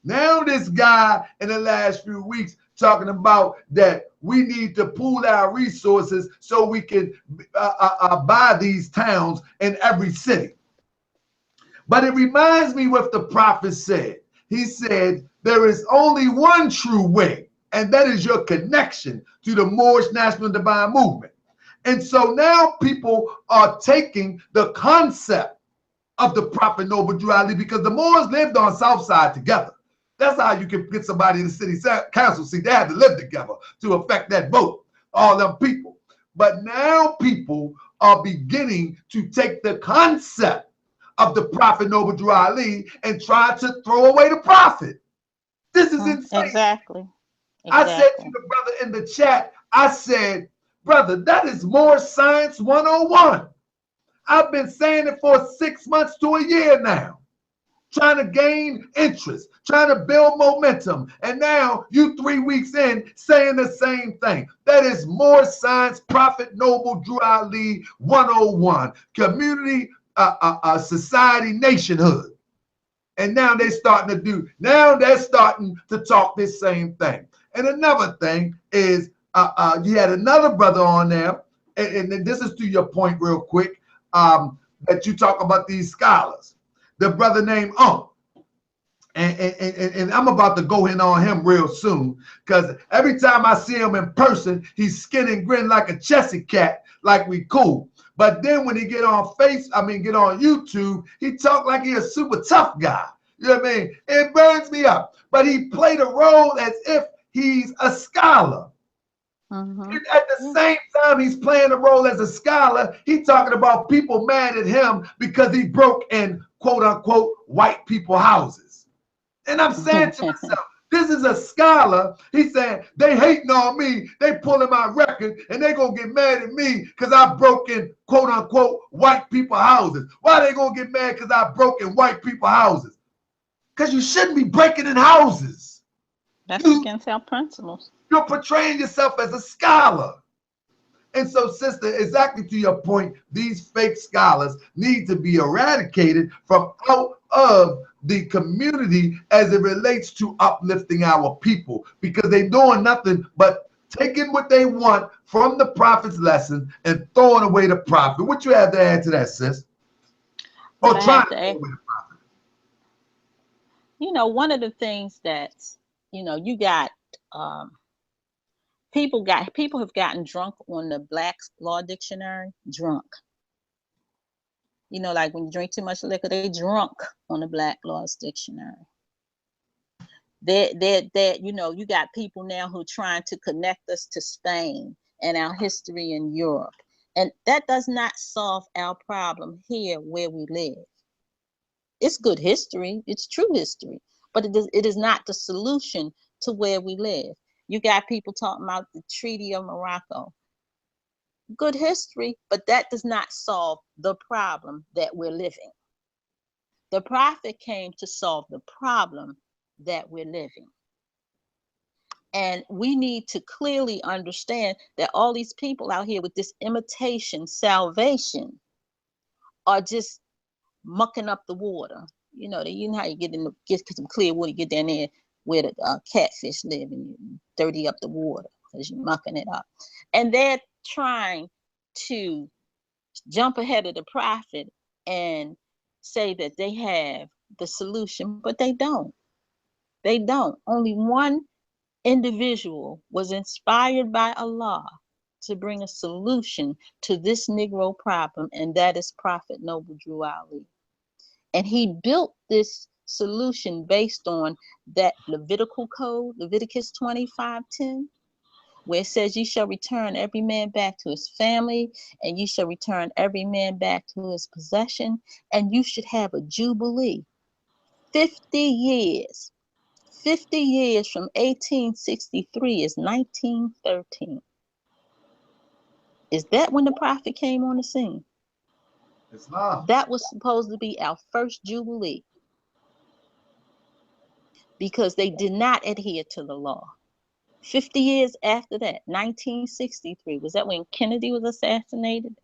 Now this guy in the last few weeks talking about that we need to pool our resources so we can buy these towns in every city. But it reminds me what the prophet said. He said, there is only one true way, and that is your connection to the Moorish National Divine Movement. And so now people are taking the concept of the Prophet Noble Drew Ali, because the Moors lived on South Side together. That's how you can get somebody in the city council seat. They had to live together to affect that vote, all them people. But now people are beginning to take the concept of the Prophet Noble Drew Ali and try to throw away the prophet. This is insane. Exactly. I said to the brother in the chat, I said, brother, that is Moorish Science 101. I've been saying it for 6 months to a year now, trying to gain interest, trying to build momentum. And now you 3 weeks in saying the same thing. That is Moorish Science, Prophet Noble Drew Ali 101, community, society, nationhood. And now they're starting to talk this same thing. And another thing is, you had another brother on there, and this is to your point real quick, that you talk about these scholars. The brother named and I'm about to go in on him real soon, because every time I see him in person, he's skin and grin like a Chessy cat, like we cool. But then when he get on YouTube, he talk like he a super tough guy. You know what I mean? It burns me up. But he played a role as if he's a scholar. At the same time he's playing a role as a scholar, he talking about people mad at him because he broke in quote unquote white people houses. And I'm saying to myself, this is a scholar. He's saying they hating on me, they pulling my record, and they gonna get mad at me because I broke in quote unquote white people houses. Why they gonna get mad because I broke in white people houses? Because you shouldn't be breaking in houses. That's against our principles. You're portraying yourself as a scholar. And so, sister, exactly to your point, these fake scholars need to be eradicated from out of the community as it relates to uplifting our people, because they're doing nothing but taking what they want from the prophet's lesson and throwing away the prophet. What you have to add to that, sis? Or trying to throw away the prophet? You know, one of the things that, you know, you got People have gotten drunk on the Black's Law Dictionary. Drunk. You know, like when you drink too much liquor, they drunk on the Black Laws Dictionary. You know, you got people now who are trying to connect us to Spain and our history in Europe. And that does not solve our problem here where we live. It's good history, it's true history, but it is not the solution to where we live. You got people talking about the Treaty of Morocco. Good history, but that does not solve the problem that we're living. The prophet came to solve the problem that we're living. And we need to clearly understand that all these people out here with this imitation salvation are just mucking up the water. You know how you get some clear water, you get down there where the catfish live, and you dirty up the water because you're mucking it up. And they're trying to jump ahead of the prophet and say that they have the solution, but they don't. They don't. Only one individual was inspired by Allah to bring a solution to this Negro problem, and that is Prophet Noble Drew Ali. And he built this solution based on that Levitical code, Leviticus 25:10, where it says, "You shall return every man back to his family, and you shall return every man back to his possession, and you should have a jubilee." 50 years. 50 years from 1863 is 1913. Is that when the prophet came on the scene? It's not. That was supposed to be our first jubilee, because they did not adhere to the law. 50 years after that, 1963, was that when Kennedy was assassinated?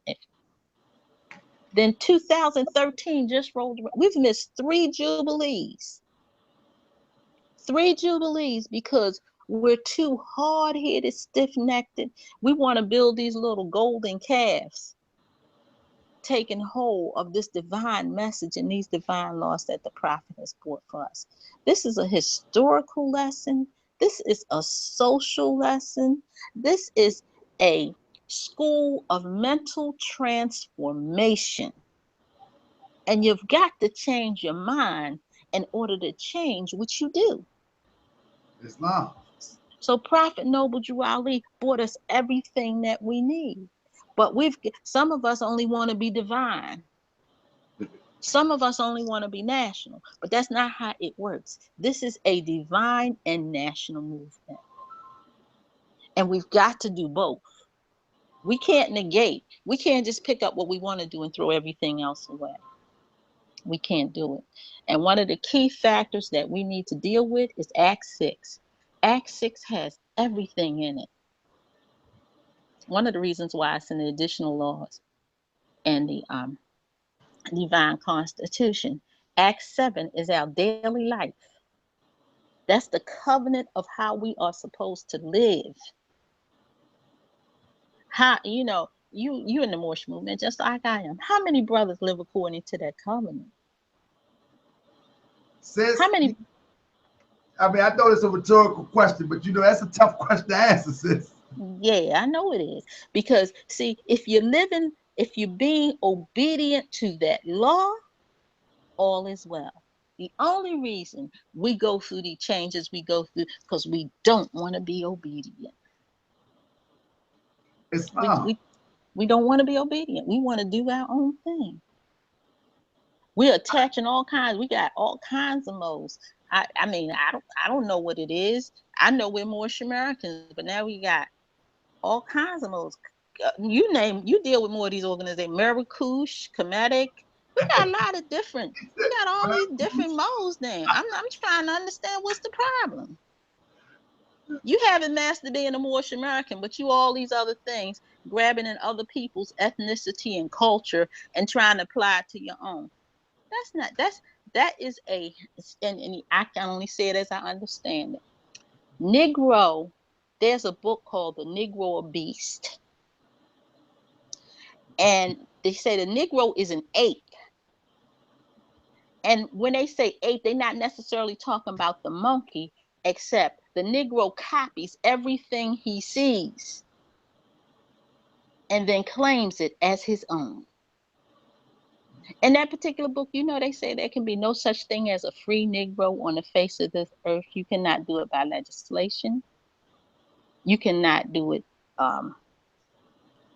Then 2013 just rolled around. We've missed 3 jubilees. 3 jubilees because we're too hard-headed, stiff-necked. We want to build these little golden calves, taking hold of this divine message and these divine laws that the prophet has brought for us. This is a historical lesson. This is a social lesson. This is a school of mental transformation. And you've got to change your mind in order to change what you do. It's not. So Prophet Noble Drew Ali brought us everything that we need. But some of us only want to be divine. Some of us only want to be national, but that's not how it works. This is a divine and national movement. And we've got to do both. We can't negate. We can't just pick up what we want to do and throw everything else away. We can't do it. And one of the key factors that we need to deal with is Act 6. Act 6 has everything in it. One of the reasons why it's in the additional laws and the divine constitution. Act 7 is our daily life. That's the covenant of how we are supposed to live. How, you in the Moorish movement, just like I am. How many brothers live according to that covenant? Sis, How many? I mean, I know it's a rhetorical question, but that's a tough question to answer, sis. Yeah, I know it is. Because see, if you're being obedient to that law, all is well. The only reason we go through the changes we go through because we don't want to be obedient. It's not. We don't want to be obedient. We want to do our own thing. We're attaching all kinds. We got all kinds of modes. I mean, I don't know what it is. I know we're Moorish Americans, but now we got all kinds of modes. You deal with more of these organizations, Marrakush, Kemetic. We got a lot of different. We got all these different modes now. I'm trying to understand what's the problem. You haven't mastered being a Moorish American, but you all these other things, grabbing in other people's ethnicity and culture and trying to apply it to your own. That is and I can only say it as I understand it. Negro, there's a book called The Negro Beast. And they say the Negro is an ape. And when they say ape, they're not necessarily talking about the monkey, except The Negro copies everything he sees and then claims it as his own. In that particular book, you know, they say there can be no such thing as a free Negro on the face of this earth. You cannot do it by legislation. You cannot do it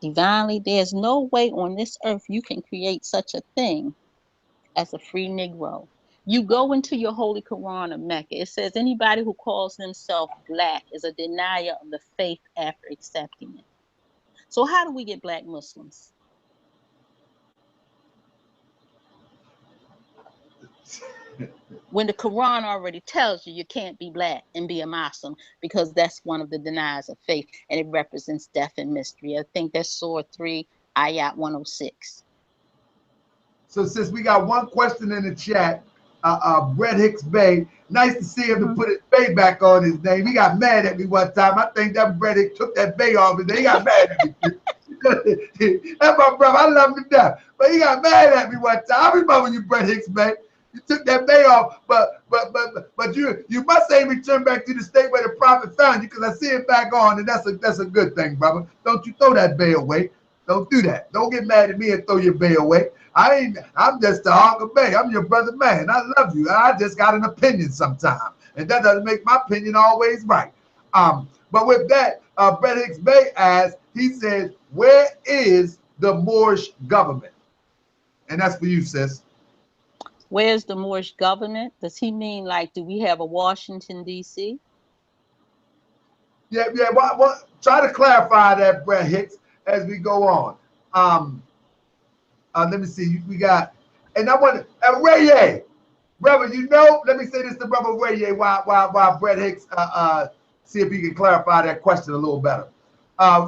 divinely. There's no way on this earth you can create such a thing as a free Negro. You go into your Holy Quran of Mecca. It says anybody who calls himself black is a denier of the faith after accepting it. So how do we get black Muslims? When the Quran already tells you you can't be black and be a Muslim because that's one of the deniers of faith and it represents death and mystery. I think that's Surah 3, Ayat 106. So since we got one question in the chat, Brett Hicks Bay, nice to see him to put his Bay back on his name. He got mad at me one time. I think that Brett Hicks took that Bay off his name. He got mad at me. That's my brother. I love him to death. But he got mad at me one time. I remember you, Brett Hicks Bay. You took that Bay off, but you must ain't return back to the state where the prophet found you, because I see it back on, and that's a good thing, brother. Don't you throw that Bay away. Don't do that. Don't get mad at me and throw your Bay away. I'm just a hog of Bay. I'm your brother man. I love you. I just got an opinion sometimes, and that doesn't make my opinion always right. But with that, Brett Hicks Bay asks, he says, where is the Moorish government? And that's for you, sis. Where's the Moorish government? Does he mean, like, do we have a Washington, D.C.? Yeah. Well, try to clarify that, Brett Hicks, as we go on. Let me see. We got, and I want Ray, brother. You know, let me say this to brother Ray. While Brett Hicks see if he can clarify that question a little better.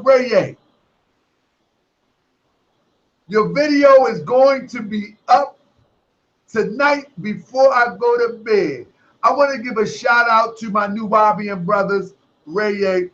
Ray, your video is going to be up tonight before I go to bed. I want to give a shout out to my new Nubian brothers, Ray.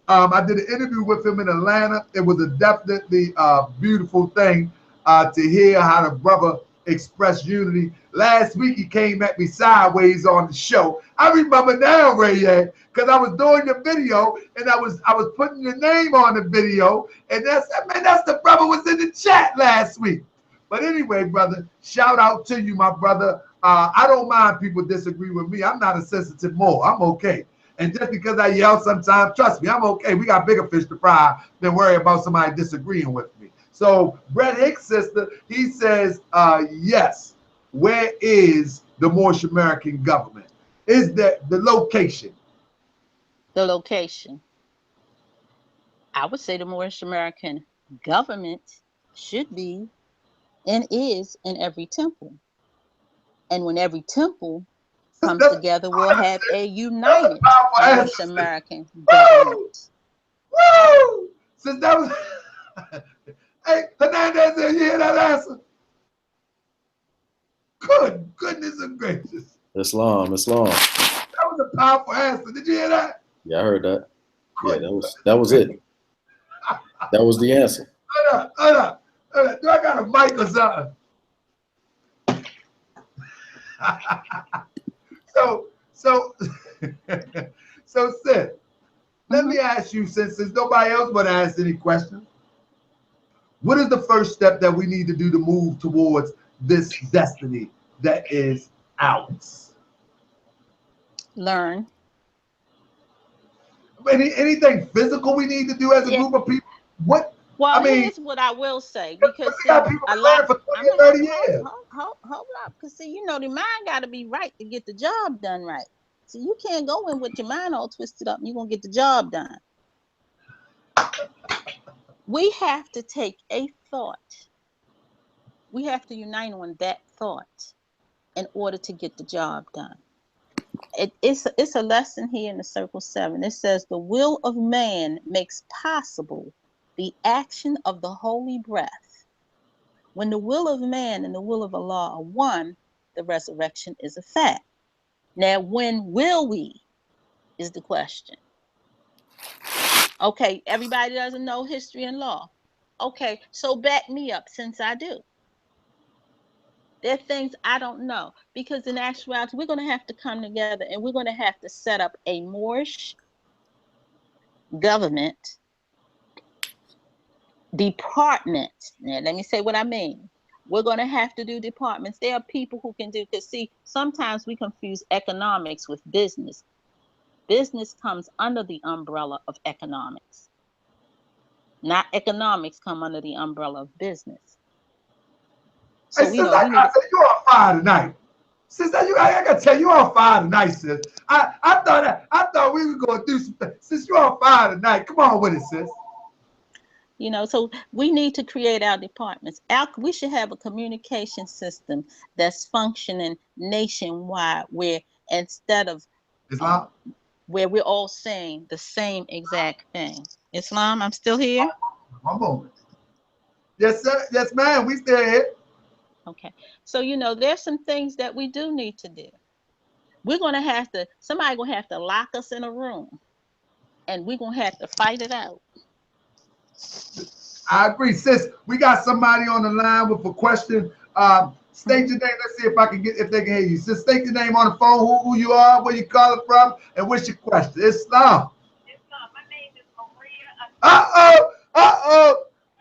I did an interview with him in Atlanta. It was a definitely beautiful thing to hear how the brother expressed unity. Last week he came at me sideways on the show. I remember now, Ray, because I was doing the video and I was putting your name on the video, and that's the brother was in the chat last week. But anyway, brother, shout out to you, my brother. I don't mind people disagree with me. I'm not a sensitive Moor. I'm okay. And just because I yell sometimes, trust me, I'm okay. We got bigger fish to fry than worry about somebody disagreeing with me. So Brett Hicks' sister, he says, yes, where is the Moorish American government? Is that the location? The location. I would say the Moorish American government should be and is in every temple. And when every temple comes together, we'll have a united Moorish American government. Woo! Since that was hey, Hernandez, you hear that answer? Good goodness and gracious. Islam. That was a powerful answer. Did you hear that? Yeah, I heard that. Yeah, that was it. That was the answer. Hold up. Do I got a mic or something? So Sid, let me ask you, since nobody else want to ask any questions, what is the first step that we need to do to move towards this destiny that is ours? Learn. Anything physical we need to do as a group of people? What? Well, here's what I will say, because see, a lot for 20 or 30 years. Hold up, because see, you know, the mind got to be right to get the job done right. So you can't go in with your mind all twisted up and you're going to get the job done. We have to take a thought. We have to unite on that thought in order to get the job done. It's a lesson here in the Circle 7. It says the will of man makes possible the action of the holy breath. When the will of man and the will of Allah are one, the resurrection is a fact. Now, when will we is the question. Okay, everybody doesn't know history and law. Okay, so back me up since I do. There are things I don't know, because in actuality, we're going to have to come together and we're going to have to set up a Moorish government department. Now, let me say what I mean. We're going to have to do departments. There are people who can do, because see, sometimes we confuse economics with business. Business comes under the umbrella of economics. Not economics come under the umbrella of business. So, Hey, you sis, know, we need I to. said you on fire tonight. Sis, I gotta tell you, on fire tonight, sis. I thought we were gonna do some things. Sis, you on fire tonight. Come on with it, sis. You know, so we need to create our departments. We should have a communication system that's functioning nationwide, where instead of Islam. where we're all saying the same exact thing. Islam, I'm still here. One moment. Yes, sir. Yes, ma'am. We still here. Okay. So, you know, there's some things that we do need to do. We're going to have to, somebody going to have to lock us in a room and we're going to have to fight it out. I agree, sis. We got somebody on the line with a question. State your name. Let's see if they can hear you. Sis, state your name on the phone, who you are, where you calling from, and what's your question. Islam. My name is Maria.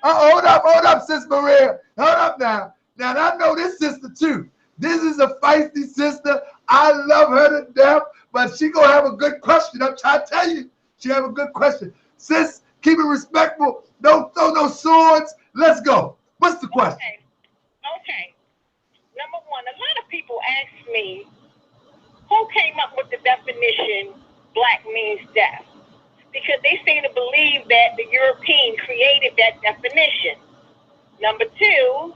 Hold up, Sis Maria. Hold up now. Now I know this sister too. This is a feisty sister. I love her to death, but she gonna have a good question. I'm trying to tell you, she have a good question. Sis, keep it respectful. Don't throw no swords. Let's go. What's the question? Okay. Number one, a lot of people ask me, who came up with the definition black means death? Because they seem to believe that the European created that definition. Number two,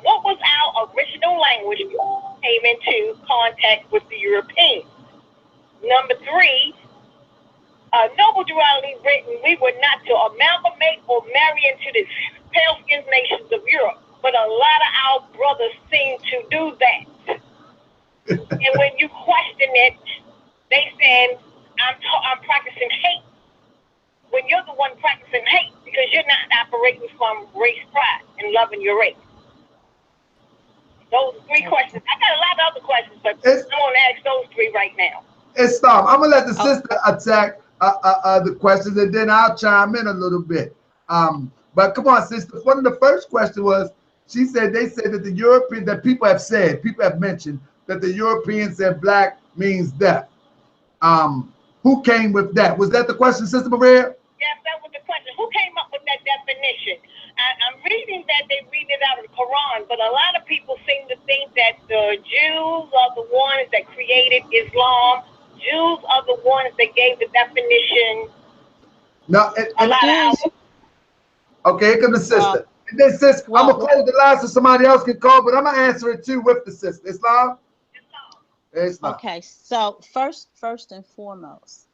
what was our original language came into contact with the Europeans? Number three, noble duality written, we were not to amalgamate or marry into the pale-skinned nations of Europe, but a lot of our brothers seem to do that. And when you question it, they say, I'm practicing hate. When you're the one practicing hate, because you're not operating from race pride and loving your race. Those three questions. I got a lot of other questions, but I'm going to ask those three right now. Stop. I'm gonna let the sister attack the questions, and then I'll chime in a little bit. But come on, sister. One of the first questions was, they said that the European, that people have mentioned that the Europeans said black means death. Who came with that? Was that the question, Sister Maria? Yes, that was the question. Who came up with that definition? I'm reading that they read it out of the Quran, but a lot of people seem to think that the Jews are the ones that created Islam. Jews are the ones that gave the definition. No, okay, here comes the sister. And then, sis, I'm gonna close the line so somebody else can call, but I'm gonna answer it too with the sister. Islam? Islam. Okay, so first and foremost,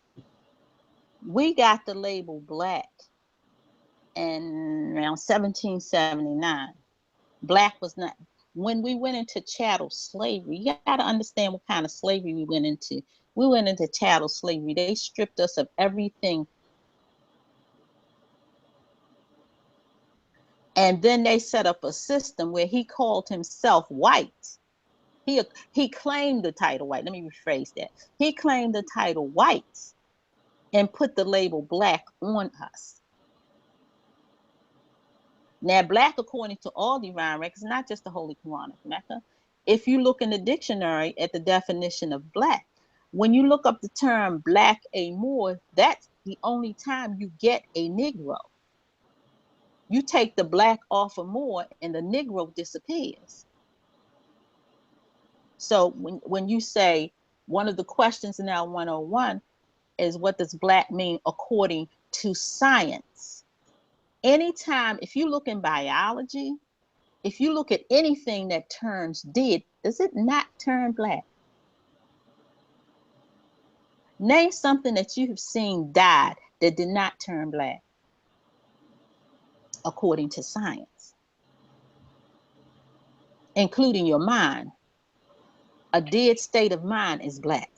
we got the label black in around 1779. Black was not, when we went into chattel slavery, you got to understand what kind of slavery we went into. We went into chattel slavery. They stripped us of everything. And then they set up a system where he called himself white. He claimed the title white. Let me rephrase that. He claimed the title white and put the label black on us. Now, black, according to all divine records, not just the Holy Quran of Mecca. If you look in the dictionary at the definition of black, when you look up the term black a Moor, that's the only time you get a Negro. You take the black off a Moor and the Negro disappears. So when you say, one of the questions in our 101 is, what does black mean according to science? Anytime, if you look in biology, if you look at anything that turns dead, does it not turn black? Name something that you have seen died that did not turn black, according to science, including your mind. A dead state of mind is black.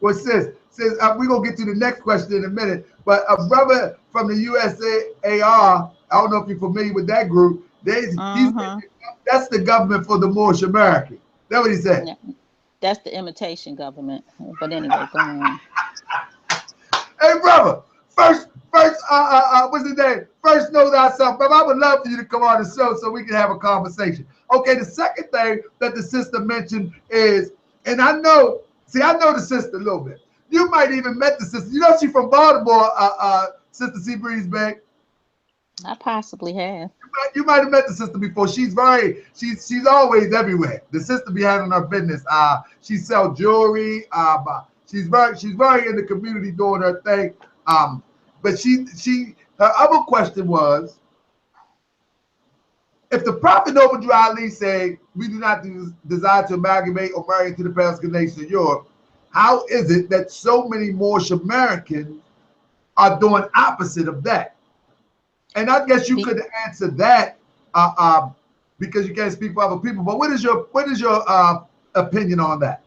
Well, sis, we're going to get to the next question in a minute, but a brother from the USAR, I don't know if you're familiar with that group, That's the government for the Moorish American. That's what he said. Yeah, that's the imitation government. But anyway, go on. Hey, brother. First, what's his name? First, know thyself, brother. I would love for you to come on the show so we can have a conversation. Okay, the second thing that the sister mentioned is, and I know the sister a little bit. You might even met the sister. You know she's from Baltimore, Sister Seabreeze-Bey. I possibly have. You might have met the sister before. She's always everywhere. The sister be having her business. She sells jewelry. She's very in the community doing her thing. But her other question was, if the Prophet Noble Ali said we do not desire to amalgamate or marry into the Pacific nation of Europe, how is it that so many Moorish Americans are doing opposite of that? And I guess you could answer that because you can't speak for other people. But what is your opinion on that?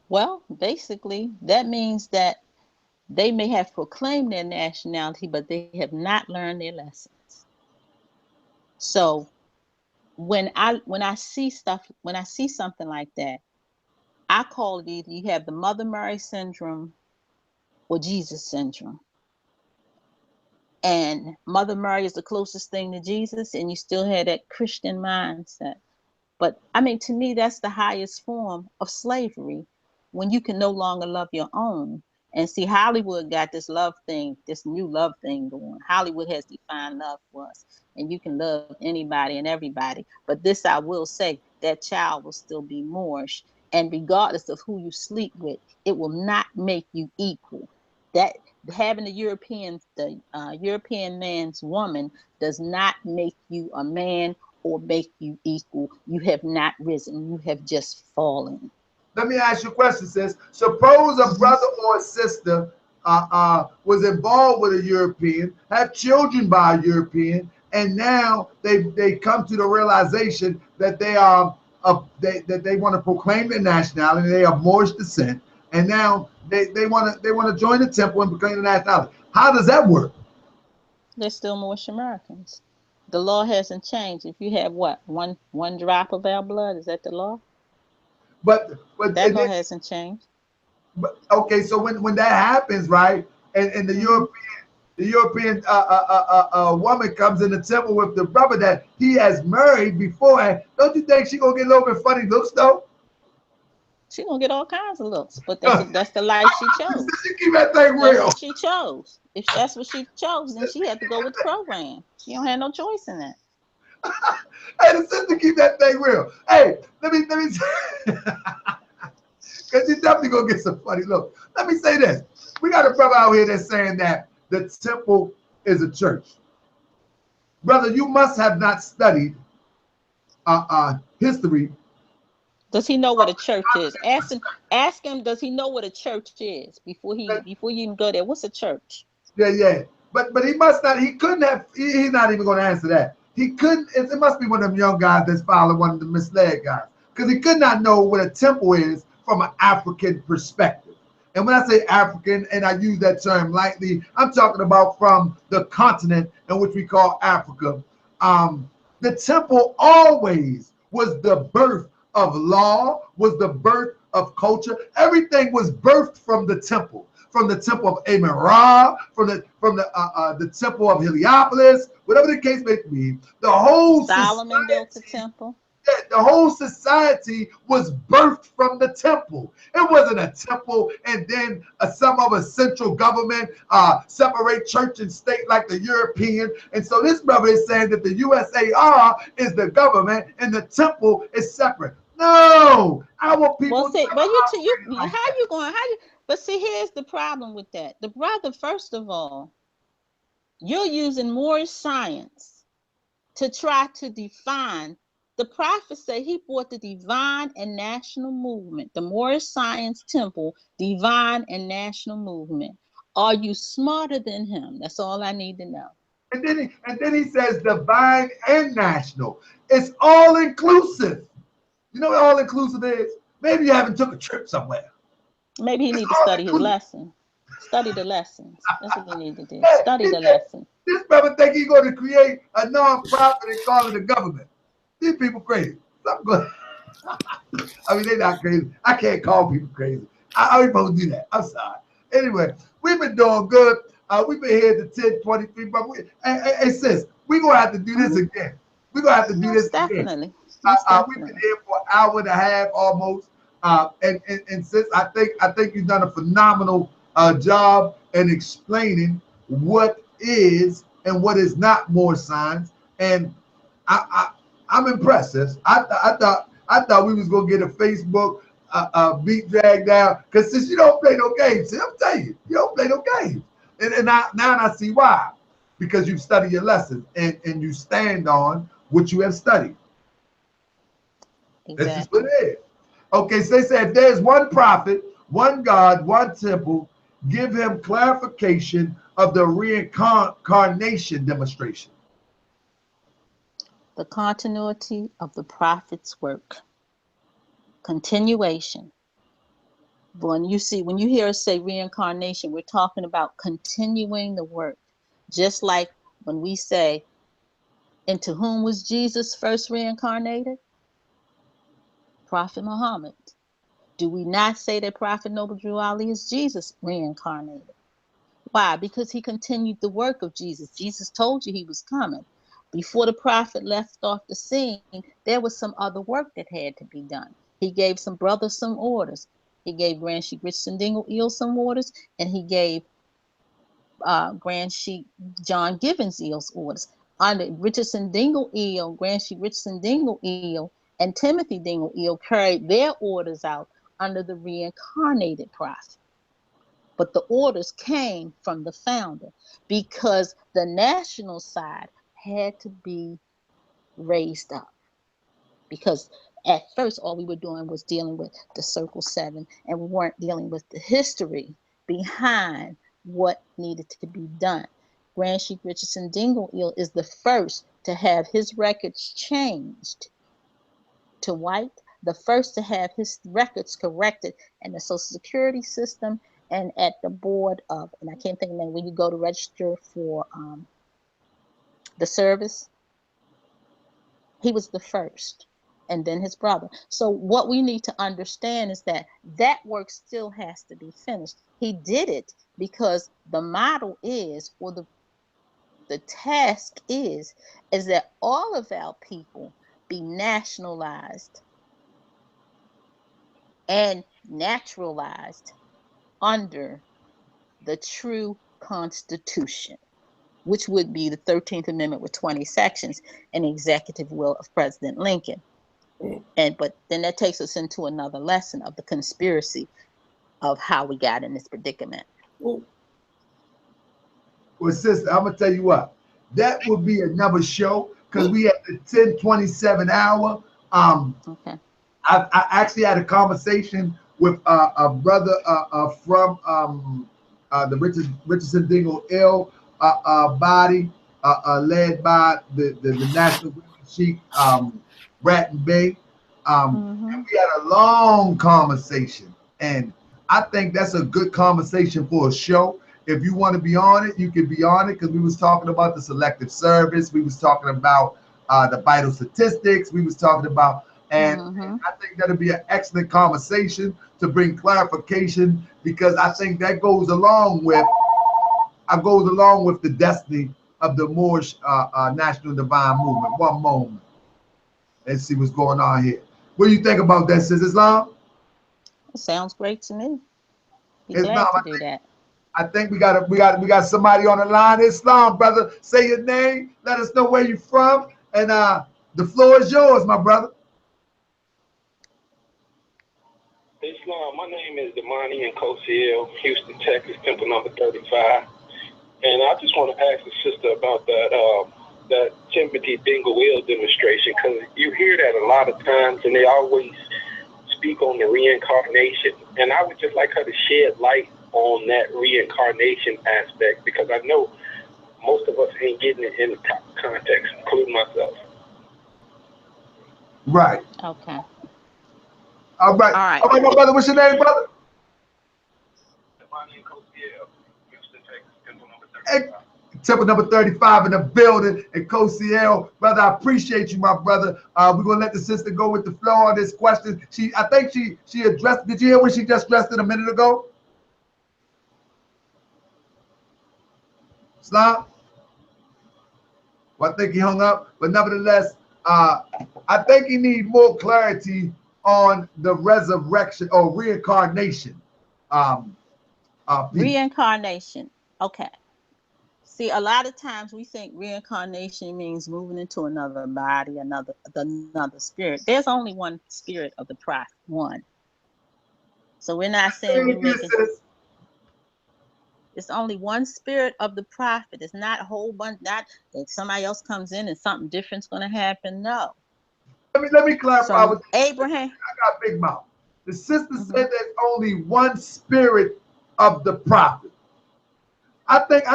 Well, basically, that means that they may have proclaimed their nationality, but they have not learned their lessons. So when I see something like that, I call it either you have the Mother Mary syndrome or Jesus syndrome. And Mother Mary is the closest thing to Jesus, and you still have that Christian mindset. But I mean, to me, that's the highest form of slavery, when you can no longer love your own. And see, Hollywood got this new love thing going. Hollywood has defined love for us, and you can love anybody and everybody. But this I will say, that child will still be Moorish. And regardless of who you sleep with, it will not make you equal. That having the European man's woman does not make you a man or make you equal. You have not risen. You have just fallen. Let me ask you a question, sis. Suppose a brother or a sister was involved with a European, had children by a European, and now they come to the realization that they are that they want to proclaim their nationality. They are Moorish descent, and now they want to join the temple and proclaim the nationality. How does that work? They're still Moorish Americans. The law hasn't changed. If you have one drop of our blood, is that the law? But that law hasn't changed. But okay, so when that happens, right, and the European woman comes in the temple with the brother that he has married beforehand, don't you think she gonna get a little bit funny looks though? She gonna get all kinds of looks, but that's the life she chose. She keep that thing real. That's what she chose. If that's what she chose, then she had to go with the program. She don't have no choice in that. Hey, the sister keep that thing real. Hey, let me because you're definitely gonna get some funny looks. Let me say this: we got a brother out here that's saying that the temple is a church. Brother, you must have not studied history. Does he know what a church is? Ask him. Does he know what a church is before you even go there? What's a church? Yeah. But he must not. He couldn't have. He's not even going to answer that. He couldn't. It must be one of them young guys that's following one of the misled guys, because he could not know what a temple is from an African perspective. And when I say African, and I use that term lightly, I'm talking about from the continent in which we call Africa. The temple always was the birth of law, was the birth of culture. Everything was birthed from the temple. From the temple of Amen-Ra, from the temple of Heliopolis, whatever the case may be, the whole Solomon built the temple. The whole society was birthed from the temple. It wasn't a temple and then some of a central government separate church and state like the European. And so this brother is saying that the USAR is the government and the temple is separate. No, our people. Well, see, but see, here's the problem with that. The brother, first of all, you're using Moorish science to try to define. The prophet said he brought the divine and national movement, the Moorish Science Temple, divine and national movement. Are you smarter than him? That's all I need to know. And then he says divine and national. It's all inclusive. You know what all inclusive is? Maybe you haven't took a trip somewhere. Maybe he needs to study his lesson. Study the lessons. That's what we need to do. Study the lessons. This brother think he's going to create a non-profit and call it a government. These people crazy. Something good. I mean, they're not crazy. I can't call people crazy. I ain't supposed to do that. I'm sorry. Anyway, we've been doing good. We've been here to 10:23, but hey, sis, we're going to have to do this again. We're going to have to do this definitely. again. We've been here for an hour and a half almost. And sis, I think you've done a phenomenal job in explaining what is and what is not Moorish Science. And I'm impressed, sis. I thought we was gonna get a Facebook beat dragged down, because since you don't play no games, sis, I'm telling you, you don't play no games. And now I see why. Because you've studied your lessons and you stand on what you have studied. Exactly. That's just what it is. Okay, so they say if there's one prophet, one God, one temple, give him clarification of the reincarnation demonstration. The continuity of the prophet's work. Continuation. When you hear us say reincarnation, we're talking about continuing the work. Just like when we say, into whom was Jesus first reincarnated? Prophet Muhammad. Do we not say that Prophet Noble Drew Ali is Jesus reincarnated? Why? Because he continued the work of Jesus. Jesus told you he was coming. Before the prophet left off the scene, there was some other work that had to be done. He gave some brothers some orders. He gave Grand Sheik Richardson Dingle Eel some orders, and he gave Grand Sheik John Gibbons Eel's orders. Under Richardson Dingle Eel, Grand Sheik Richardson Dingle Eel, and Timothy Dingle Eel carried their orders out under the reincarnated prophet. But the orders came from the founder, because the national side had to be raised up. Because at first, all we were doing was dealing with the Circle 7, and we weren't dealing with the history behind what needed to be done. Grand Sheik Richardson Dingle Eel is the first to have his records changed to white, the first to have his records corrected in the Social Security system and at the board of, and I can't think of the name, when you go to register for the service, he was the first, and then his brother. So what we need to understand is that that work still has to be finished. He did it because the model is, or the task is that all of our people be nationalized and naturalized under the true Constitution, which would be the 13th Amendment with 20 sections and the executive will of President Lincoln. But then that takes us into another lesson of the conspiracy of how we got in this predicament. Well, sister, I'm gonna tell you what, that would be another show, because we at the 10:27 hour. Okay. I actually had a conversation with a brother from the Richardson Dingle Eel body, led by the National Sheik Seabreeze-Bey. And we had a long conversation, and I think that's a good conversation for a show. If you want to be on it, you can be on it, because we was talking about the selective service, we was talking about the vital statistics, we was talking about, and I think that'll be an excellent conversation to bring clarification, because I think that goes along with the destiny of the Moorish National Divine Movement. One moment. Let's see what's going on here. What do you think about that, Sis Islam? It sounds great to me. Be Islam, glad to do that. I think we got somebody on the line. Islam, brother, say your name. Let us know where you're from, and the floor is yours, my brother. Islam, my name is Damani in Cosiel, Houston, Texas, Temple number 35. And I just want to ask the sister about that Timothy Dingle Wheel demonstration, because you hear that a lot of times, and they always speak on the reincarnation. And I would just like her to shed light on that reincarnation aspect, because I know most of us ain't getting it in the proper context, including myself. Right. Okay. All right. All right, my brother. What's your name, brother? Yeah, Houston, Texas, temple number 35. Temple number 35 in the building, and Kosiel, brother, I appreciate you, my brother. We're gonna let the sister go with the flow on this question. I think she addressed. Did you hear what she just addressed it a minute ago? Islam? Well, I think he hung up, but nevertheless, I think he needs more clarity on the resurrection or reincarnation. Reincarnation. Okay. See, a lot of times we think reincarnation means moving into another body, another spirit. There's only one spirit of the prophet, one. So we're not saying we're making. It's only one spirit of the prophet. It's not a whole bunch. Not that somebody else comes in and something different's going to happen. No. Let me clarify with Abraham. I got big mouth. The sister said there's only one spirit of the prophet. I think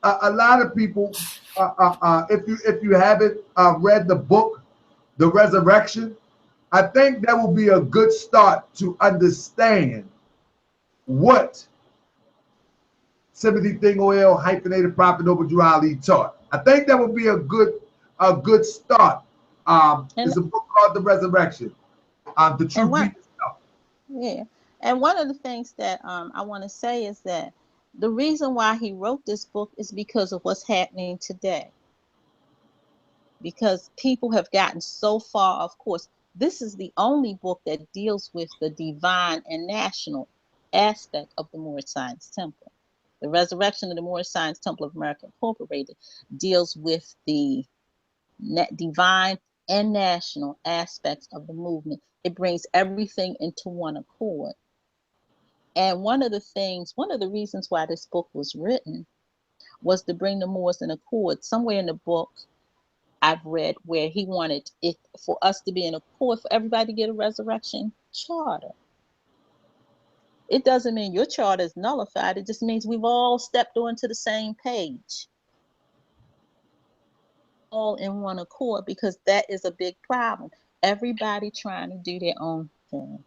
a lot of people, if you haven't read the book, The Resurrection, I think that will be a good start to understand what Timothy Dingle, hyphenated prophet Noble Drew Ali taught. I think that would be a good start. It's a book called The Resurrection. The truth. Yeah, and one of the things that I want to say is that the reason why he wrote this book is because of what's happening today. Because people have gotten so far, of course, this is the only book that deals with the divine and national aspect of the Moorish Science Temple. The Resurrection of the Moorish Science Temple of America Incorporated deals with the divine and national aspects of the movement. It brings everything into one accord. And one of the reasons why this book was written was to bring the Moors in accord. Somewhere in the book I've read where he wanted it for us to be in accord, for everybody to get a resurrection charter. It doesn't mean your charter is nullified. It just means we've all stepped onto the same page, all in one accord, because that is a big problem. Everybody trying to do their own thing.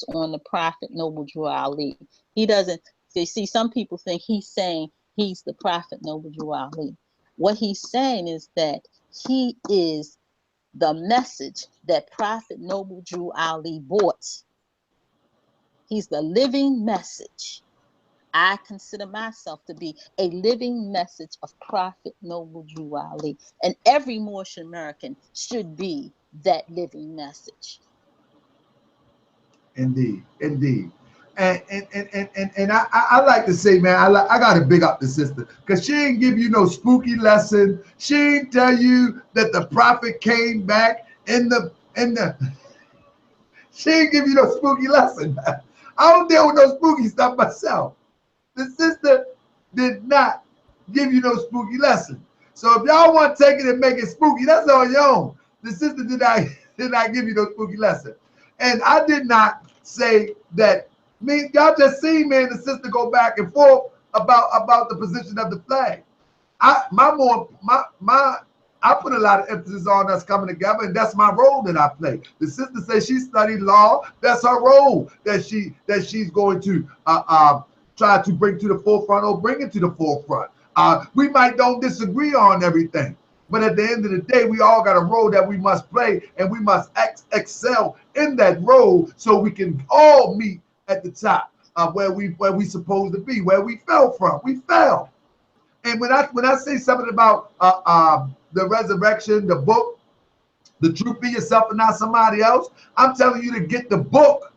On the prophet Noble Drew Ali. He doesn't see, some people think he's saying he's the prophet Noble Drew Ali. What he's saying is that he is the message that Prophet Noble Drew Ali brought. He's the living message. I consider myself to be a living message of Prophet Noble Drew Ali, and every Moorish American should be that living message. Indeed. And I like to say, man, I gotta big up the sister, because she ain't give you no spooky lesson. She ain't tell you that the prophet came back in the she ain't give you no spooky lesson. I don't deal with no spooky stuff myself. The sister did not give you no spooky lesson. So if y'all want to take it and make it spooky, that's on your own. The sister did not give you no spooky lesson. And I did not say that. Y'all just see me and the sister go back and forth about the position of the flag. I put a lot of emphasis on us coming together, and that's my role that I play. The sister says she studied law. That's her role that she's going to try to bring to the forefront or bring it to the forefront. We might don't disagree on everything, but at the end of the day, we all got a role that we must play, and we must excel in that role so we can all meet at the top where we supposed to be, where we fell from. We fell. And when I say something about the resurrection, the book, the truth be yourself and not somebody else, I'm telling you to get the book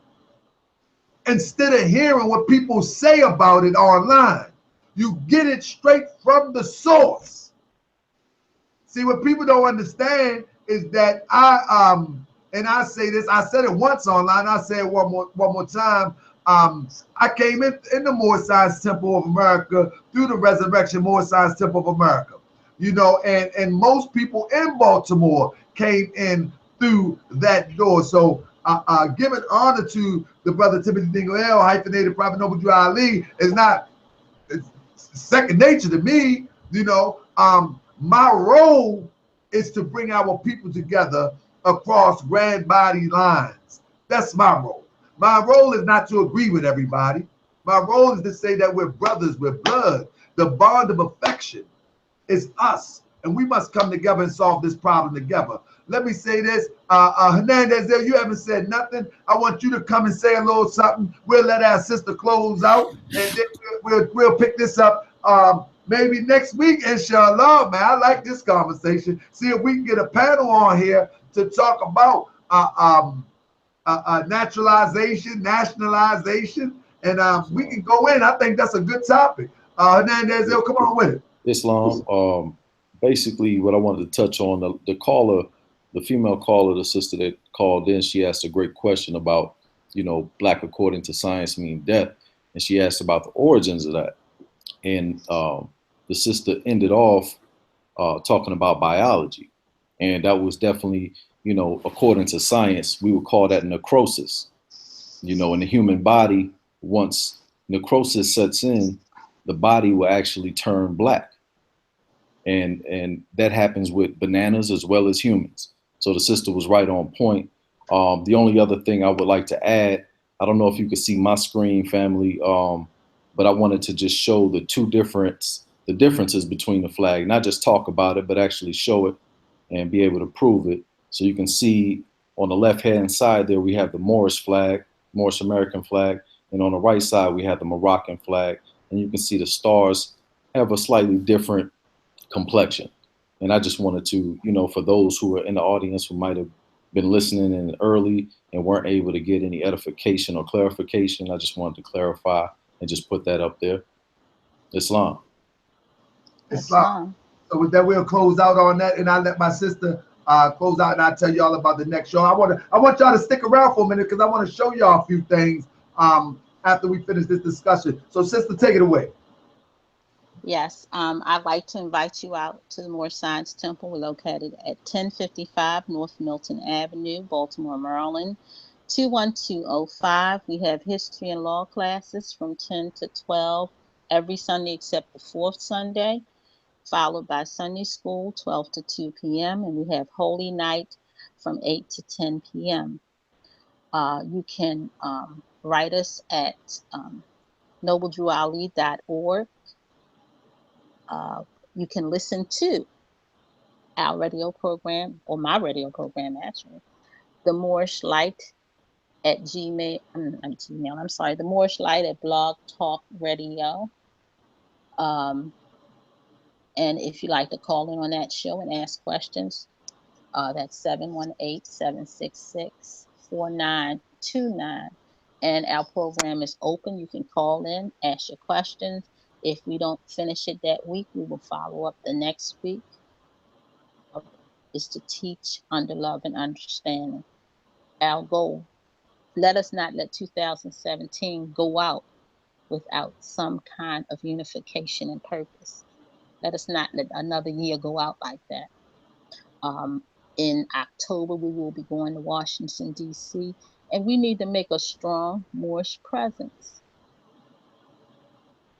instead of hearing what people say about it online. You get it straight from the source. See, what people don't understand is that and I say this, I said it once online, I say it one more time. I came in the Moorish Science Temple of America through the Resurrection Moorish Science Temple of America. You know, and most people in Baltimore came in through that door. So giving honor to the brother Timothy Dingle, hyphenated Prophet Noble Drew Ali, is not, it's second nature to me. You know, my role is to bring our people together across grand body lines. That's my role. My role is not to agree with everybody. My role is to say that we're brothers, we're blood. The bond of affection is us, and we must come together and solve this problem together. Let me say this, Hernandez, you haven't said nothing. I want you to come and say a little something. We'll let our sister close out, and then we'll pick this up maybe next week, inshallah, man. I like this conversation. See if we can get a panel on here to talk about naturalization, nationalization, and we can go in. I think that's a good topic. Hernandez, come on with it. Islam. Basically, what I wanted to touch on, the caller, the female caller, the sister that called in, she asked a great question about, you know, black according to science mean death, and she asked about the origins of that. And the sister ended off talking about biology, and that was definitely, you know, according to science, we would call that necrosis. You know, in the human body, once necrosis sets in, the body will actually turn black. And that happens with bananas as well as humans. So the sister was right on point. The only other thing I would like to add, I don't know if you could see my screen, family, but I wanted to just show the differences between the flag, not just talk about it, but actually show it and be able to prove it. So you can see on the left-hand side there, we have the Moorish flag, Moorish American flag. And on the right side, we have the Moroccan flag. And you can see the stars have a slightly different complexion. And I just wanted to, you know, for those who are in the audience who might have been listening in early and weren't able to get any edification or clarification, I just wanted to clarify and just put that up there. Islam. Islam. So with that, we'll close out on that, and I'll let my sister close out, and I'll tell you all about the next show. I want y'all to stick around for a minute because I want to show y'all a few things after we finish this discussion. So sister, take it away. Yes, I'd like to invite you out to the Moorish Science Temple. We're located at 1055 North Milton Avenue, Baltimore, Maryland, 21205. We have history and law classes from 10 to 12 every Sunday except the fourth Sunday, followed by Sunday school, 12 to 2 p.m. And we have Holy Night from 8 to 10 p.m. You can write us at nobledrewali.org. You can listen to our radio program, or my radio program actually, the Moorish Light at the Moorish Light at Blog Talk Radio. And if you'd like to call in on that show and ask questions, that's 718-766-4929. And our program is open. You can call in, ask your questions. If we don't finish it that week, we will follow up the next week. Is to teach under love and understanding. Our goal, let us not let 2017 go out without some kind of unification and purpose. Let us not let another year go out like that. In October, we will be going to Washington, D.C., and we need to make a strong Moorish presence.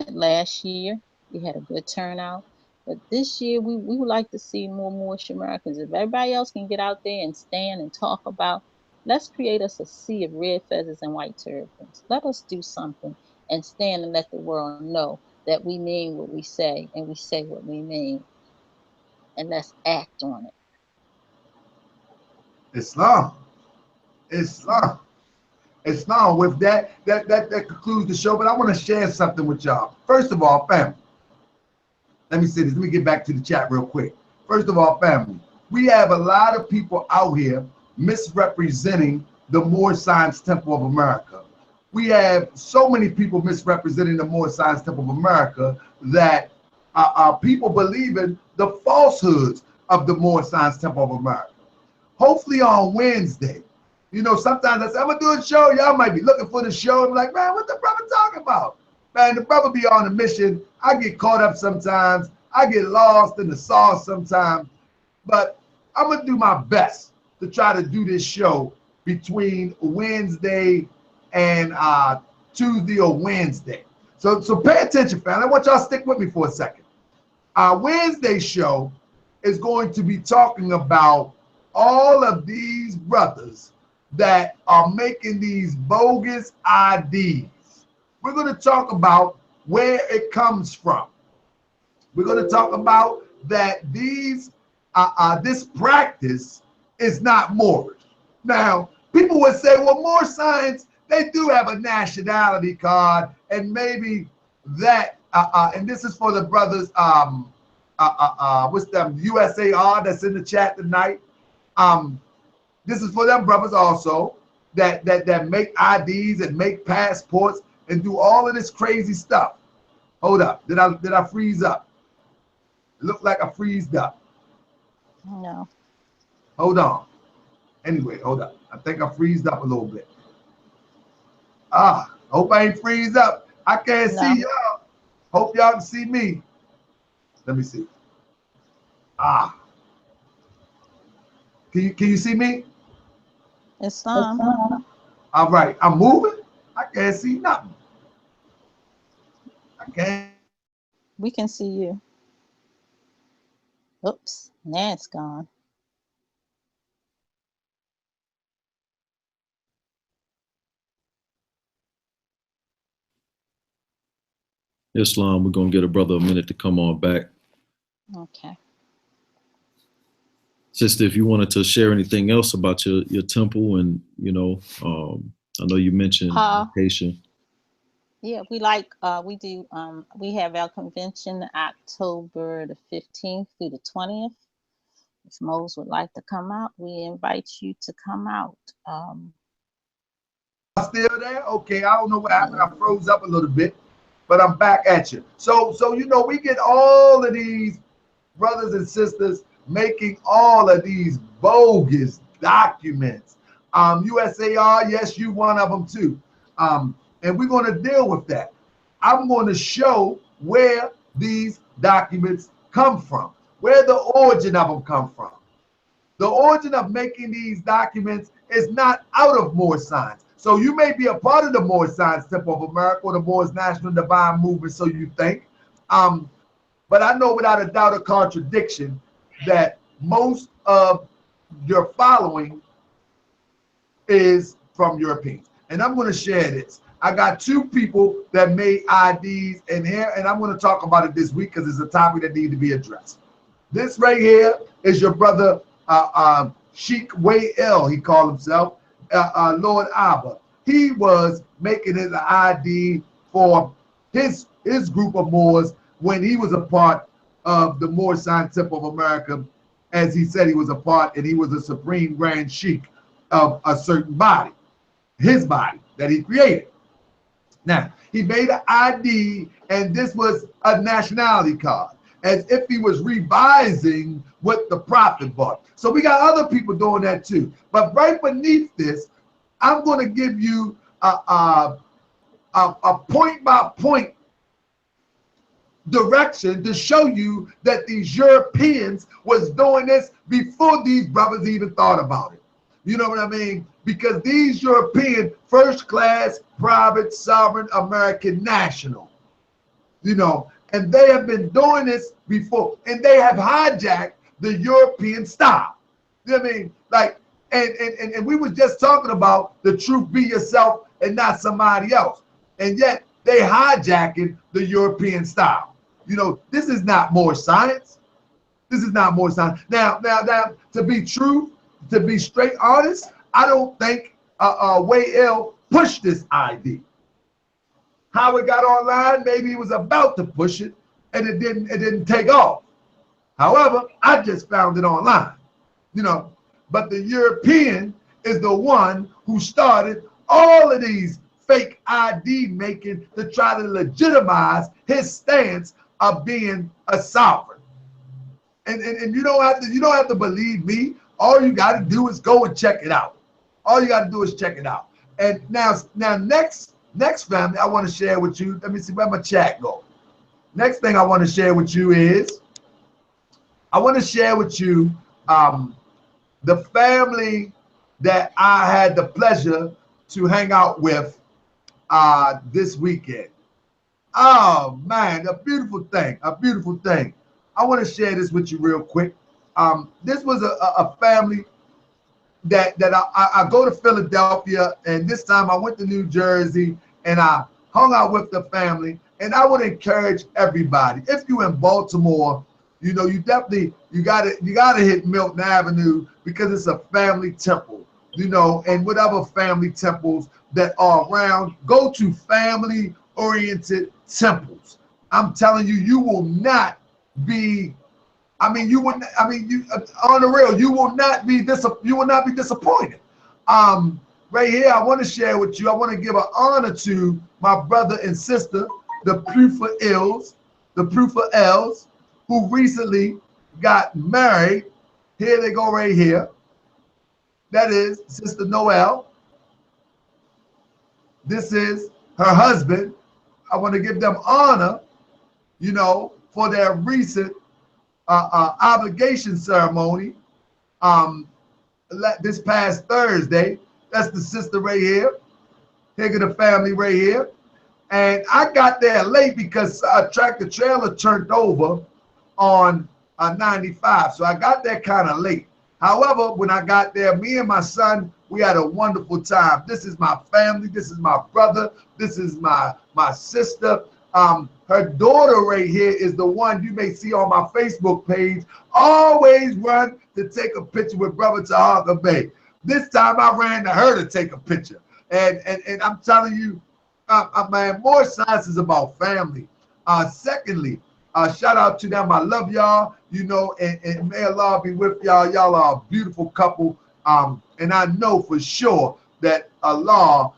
Last year, we had a good turnout, but this year, we would like to see more Moorish Americans. If everybody else can get out there and stand and talk about, let's create us a sea of red feathers and white turbans. Let us do something and stand and let the world know that we mean what we say and we say what we mean. And let's act on it. Islam. With that concludes the show. But I want to share something with y'all. First of all, family. Let me say this. Let me get back to the chat real quick. First of all, family, we have a lot of people out here misrepresenting the Moorish Science Temple of America. We have so many people misrepresenting the Moorish Science Temple of America that people believe in the falsehoods of the Moorish Science Temple of America. Hopefully on Wednesday, you know, sometimes I say, I'm going to do a show. Y'all might be looking for the show. I'm like, man, what the brother talking about? Man, the brother be on a mission. I get caught up sometimes. I get lost in the sauce sometimes. But I'm going to do my best to try to do this show between Wednesday and Tuesday or Wednesday. So pay attention, fam. I want y'all to stick with me for a second. Our Wednesday show is going to be talking about all of these brothers that are making these bogus IDs. we're going to talk about where it comes from. We're going to talk about that this practice is not Moorish. Now, people would say, well, Moorish Science, they do have a nationality card, and maybe that, and this is for the brothers, what's them, USAR that's in the chat tonight. This is for them brothers also that make IDs and make passports and do all of this crazy stuff. Hold up, did I freeze up? It looked like I freezed up. No. Hold on. Anyway, hold up. I think I freezed up a little bit. Hope I ain't freeze up. I can't see y'all. Hope y'all can see me. Let me see. Can you see me? Islam. All right, I'm moving. I can't see nothing. I can't. We can see you. Oops, now it's gone. Islam, we're gonna get a brother a minute to come on back. Okay. Sister, if you wanted to share anything else about your temple, and I know you mentioned location. Yeah, we do. We have our convention October the 15th through the 20th. If Mose would like to come out, we invite you to come out. Still there? Okay, I don't know what happened. I froze up a little bit, but I'm back at you. So we get all of these brothers and sisters making all of these bogus documents. USAR, yes, you one of them too. And we're going to deal with that. I'm going to show where these documents come from, where the origin of them come from. The origin of making these documents is not out of Moorish Science. So you may be a part of the Moorish Science Temple of America or the Moorish National Divine Movement, so you think. But I know without a doubt or contradiction that most of your following is from Europeans. And I'm going to share this. I got two people that made IDs in here, and I'm going to talk about it this week because it's a topic that needs to be addressed. This right here is your brother Sheikh Way-El, he called himself, Lord Abba. He was making his ID for his group of Moors when he was a part of the Moorish Science Temple of America, as he said he was a part, and he was a supreme grand sheikh of a certain body, his body that he created. Now, he made an ID, and this was a nationality card, as if he was revising what the prophet bought. So we got other people doing that too. But right beneath this, I'm going to give you a point-by-point direction to show you that these Europeans was doing this before these brothers even thought about it. You know what I mean? Because these European first-class, private, sovereign American national, and they have been doing this before, and they have hijacked the European style. You know what I mean? Like, and we was just talking about the truth be yourself and not somebody else. And yet they hijacking the European style. This is not Moorish Science. This is not Moorish Science. Now, to be true, to be straight honest, I don't think Way-El pushed this ID. How it got online, maybe he was about to push it and it didn't take off. However, I just found it online, but the European is the one who started all of these fake ID making to try to legitimize his stance of being a sovereign. And you don't have to believe me. All you got to do is go and check it out. All you got to do is check it out. And now next family, I want to share with you. Let me see where my chat go. Next thing I want to share with you is I want to share with you the family that I had the pleasure to hang out with this weekend. Oh man, a beautiful thing, a beautiful thing. I want to share this with you real quick. This was a family that I go to Philadelphia, and this time I went to New Jersey, and I hung out with the family, and I would encourage everybody, if you're in Baltimore, you know, you gotta hit Milton Avenue because it's a family temple, you know, and whatever family temples that are around, go to family-oriented temples. I'm telling you, you will not be, on the real, you will not be disappointed. Right here, I want to share with you, I want to give an honor to my brother and sister, the Proof of Els, who recently got married. Here they go right here. That is Sister Noel. This is her husband. I want to give them honor, you know, for their recent obligation ceremony this past Thursday. That's the sister right here. Here go the family right here. And I got there late because a tractor trailer turned over on 95. So I got there kind of late. However, when I got there, me and my son, we had a wonderful time. This is my family. This is my brother. This is my sister. Her daughter right here is the one you may see on my Facebook page. Always run to take a picture with Brother Tahaka Bey. This time I ran to her to take a picture. And I'm telling you, man, Moorish Science is about family. Secondly, shout out to them. I love y'all, you know, and may Allah be with y'all. Y'all are a beautiful couple. And I know for sure that Allah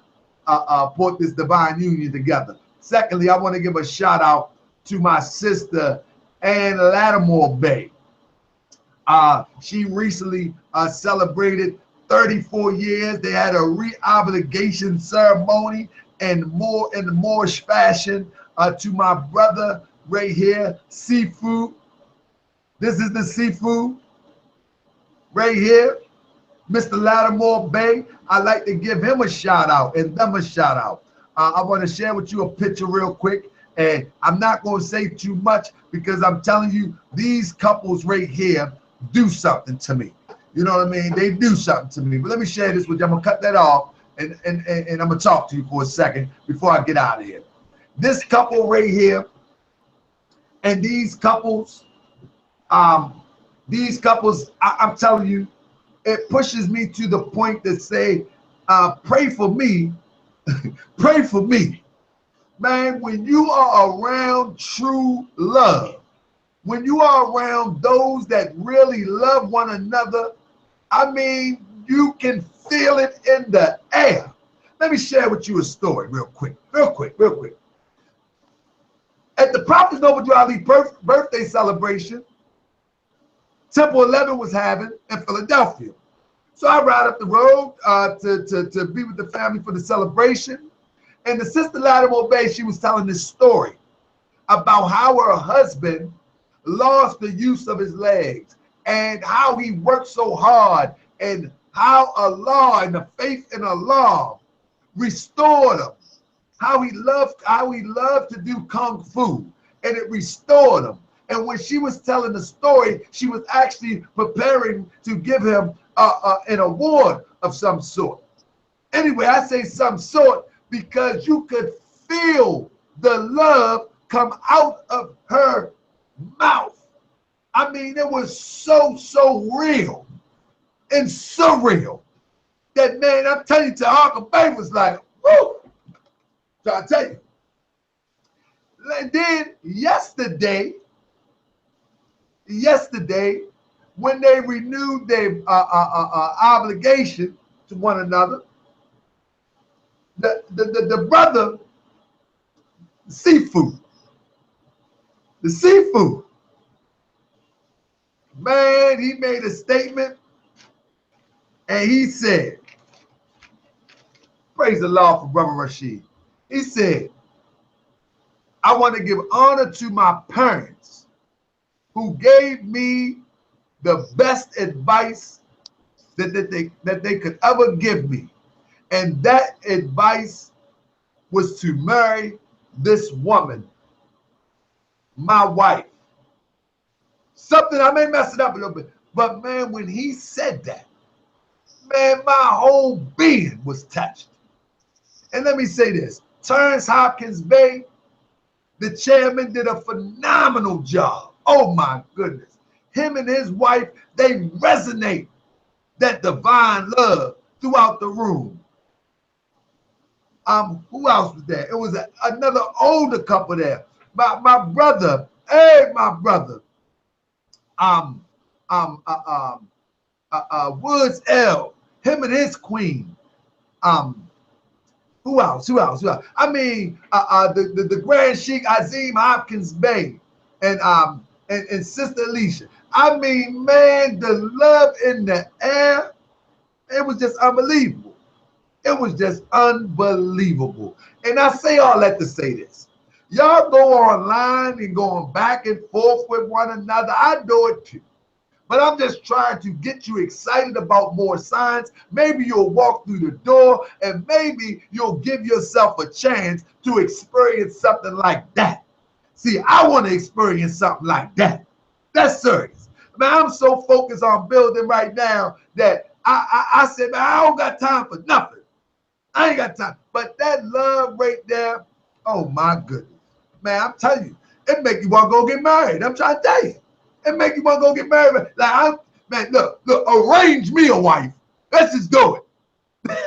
brought this divine union together. Secondly, I want to give a shout out to my sister, Ann Lattimore-Bey. She recently celebrated 34 years. They had a re-obligation ceremony and more in the Moorish fashion. To my brother right here, Seafood. This is the Seafood right here, Mr. Lattimore-Bey. I'd like to give him a shout out and them a shout out. I want to share with you a picture real quick, and I'm not going to say too much because I'm telling you, these couples right here do something to me. You know what I mean? They do something to me. But let me share this with you. I'm going to cut that off, and I'm going to talk to you for a second before I get out of here. This couple right here, and these couples, I'm telling you, it pushes me to the point to say, pray for me. Pray for me. Man, when you are around true love, when you are around those that really love one another, I mean, you can feel it in the air. Let me share with you a story real quick. At the Prophet Noble Ali birthday celebration, Temple 11 was having in Philadelphia. So I ride up the road to be with the family for the celebration. And the sister Lattimore-Bey, she was telling this story about how her husband lost the use of his legs and how he worked so hard and how Allah and the faith in Allah restored him. How he loved to do kung fu, and it restored him. And when she was telling the story, she was actually preparing to give him an award of some sort. Anyway, I say some sort because you could feel the love come out of her mouth. I mean, it was so real and surreal that, man, I'm telling you, Tahaka Bey was like, woo! So I tell you. And then yesterday, when they renewed their obligation to one another, the brother, the seafood, man, he made a statement and he said, praise the Lord for Brother Rashid. He said, I want to give honor to my parents who gave me the best advice that they could ever give me. And that advice was to marry this woman, my wife. Something, I may mess it up a little bit, but man, when he said that, man, my whole being was touched. And let me say this, Terrence Hopkins Bey, the chairman, did a phenomenal job. Oh my goodness. Him and his wife, they resonate that divine love throughout the room. Who else was there? It was another older couple there. My brother, my brother. Woods L, him and his queen. Who else? I mean, the Grand Sheik Azim Hopkins Bey and Sister Alicia. I mean, man, the love in the air, it was just unbelievable. It was just unbelievable. And I say all that to say this. Y'all go online and going back and forth with one another. I do it too. But I'm just trying to get you excited about more science. Maybe you'll walk through the door and maybe you'll give yourself a chance to experience something like that. See, I want to experience something like that. That's serious. Man, I'm so focused on building right now that I said, man, I don't got time for nothing. I ain't got time. But that love right there, oh my goodness. Man, I'm telling you, it make you want to go get married. I'm trying to tell you. It make you want to go get married. Like, man, look, arrange me a wife. Let's just do it.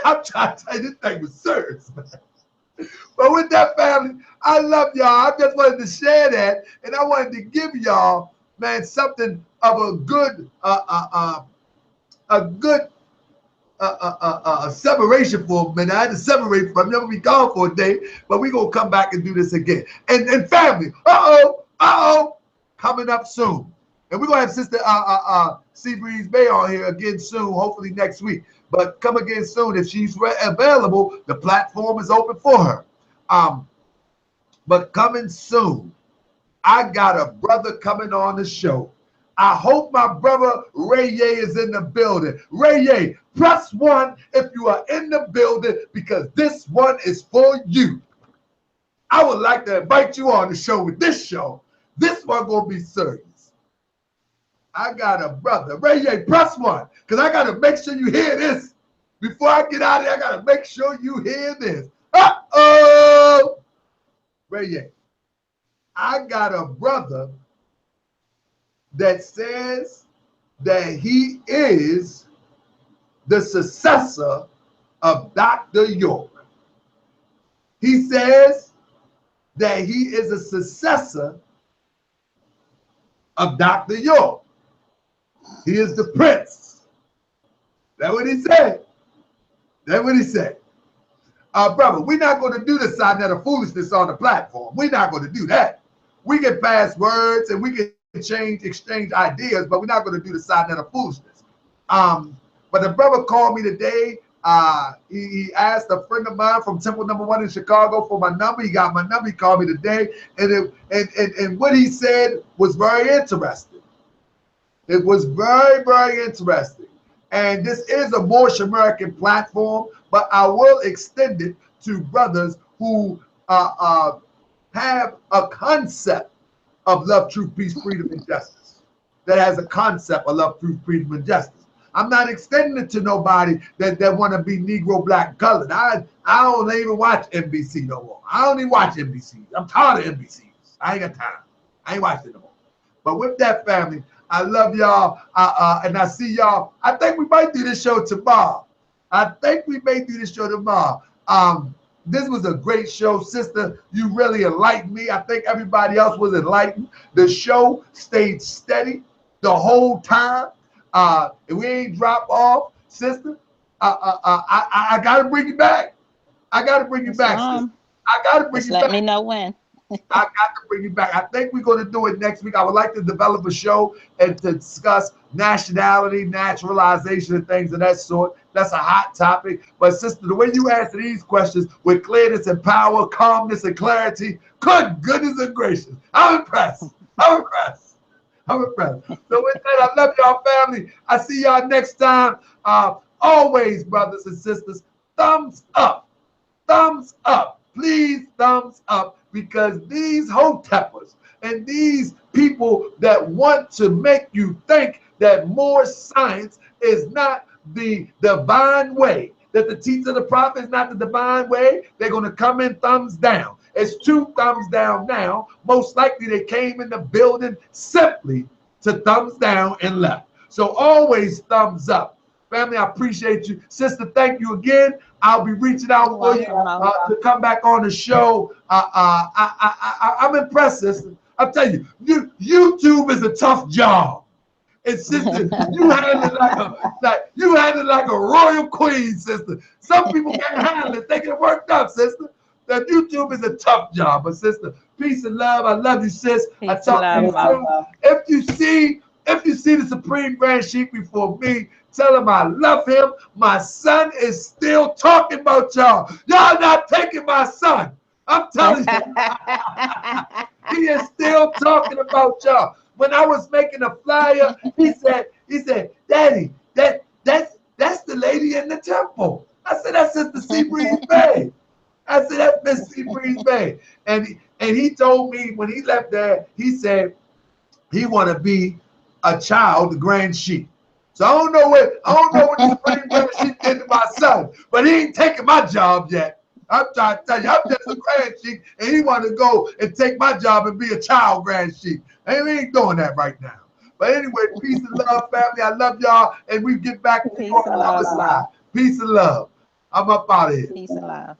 I'm trying to tell you, this thing was serious, man. But with that, family, I love y'all. I just wanted to share that, and I wanted to give y'all, man, something of a good, separation for a minute. I had to separate from them. We gone for a day, but we gonna come back and do this again. And family, coming up soon. And we're gonna have Sister Seabreeze-Bey on here again soon, hopefully next week. But come again soon if she's available. The platform is open for her. But coming soon, I got a brother coming on the show. I hope my brother Ray Ye is in the building. Ray Ye, press 1 if you are in the building, because this one is for you. I would like to invite you on the show with this show. This one gonna be serious. I got a brother. Ray Ye, press 1, because I got to make sure you hear this. Before I get out of here, I got to make sure you hear this. Uh-oh! Ray Ye, I got a brother that says that he is the successor of Dr. York. He says that he is a successor of Dr. York. He is the prince. That's what he said. That's what he said. Brother, we're not going to do the sign of foolishness on the platform. We're not going to do that. We can pass words and we can exchange ideas, but we're not going to do the sign of foolishness. But the brother called me today. He asked a friend of mine from Temple Number 1 in Chicago for my number. He got my number. He called me today, and what he said was very interesting. It was very, very interesting. And this is a Moorish American platform, but I will extend it to brothers who have a concept of love, truth, peace, freedom, and justice. That has a concept of love, truth, freedom, and justice. I'm not extending it to nobody that want to be Negro, black, colored. I don't even watch NBC no more. I don't even watch NBC. I'm tired of NBCs. I ain't got time. I ain't watching it no more. But with that, family, I love y'all, and I see y'all. I think we might do this show tomorrow. This was a great show, sister. You really enlightened me. I think everybody else was enlightened. The show stayed steady the whole time. And we ain't drop off, sister. I gotta bring you back. I gotta bring you back, sister. I gotta bring you back. Let me know when. I got to bring you back. I think we're going to do it next week. I would like to develop a show and to discuss nationality, naturalization, and things of that sort. That's a hot topic. But sister, the way you answer these questions with clearness and power, calmness and clarity, good goodness and gracious. I'm impressed. I'm impressed. I'm impressed. So with that, I love y'all, family. I see y'all next time. Always, brothers and sisters, thumbs up. Thumbs up. Please, thumbs up. Because these hoteppers and these people that want to make you think that Moorish science is not the divine way, that the teaching of the prophet is not the divine way, they're going to come in thumbs down. It's 2 thumbs down now. Most likely they came in the building simply to thumbs down and left. So always thumbs up. Family, I appreciate you. Sister, thank you again. I'll be reaching out for you to come back on the show. I'm impressed, sister. I'll tell you, YouTube is a tough job. And sister, you handle it like a royal queen, sister. Some people can't handle it. They get worked up, sister. That YouTube is a tough job. But sister, peace and love. I love you, sis. I talk to you soon. If you see the Supreme Grand Sheik before me, tell him I love him. My son is still talking about y'all. Y'all not taking my son. I'm telling you. He is still talking about y'all. When I was making a flyer, he said, Daddy, that's the lady in the temple. I said, that's Sister Seabreeze-Bey. I said, that's Miss Seabreeze-Bey. And he told me when he left there, he said he want to be a child, the Grand Sheik. So I don't know what the Supreme Grand Sheik did to my son, but he ain't taking my job yet. I'm trying to tell you, I'm just a Grand Sheik, and he want to go and take my job and be a child Grand Sheik. And we ain't doing that right now. But anyway, peace and love, family. I love y'all, and we get back to you on the other side. Peace and love. I'm up out of here. Peace and love.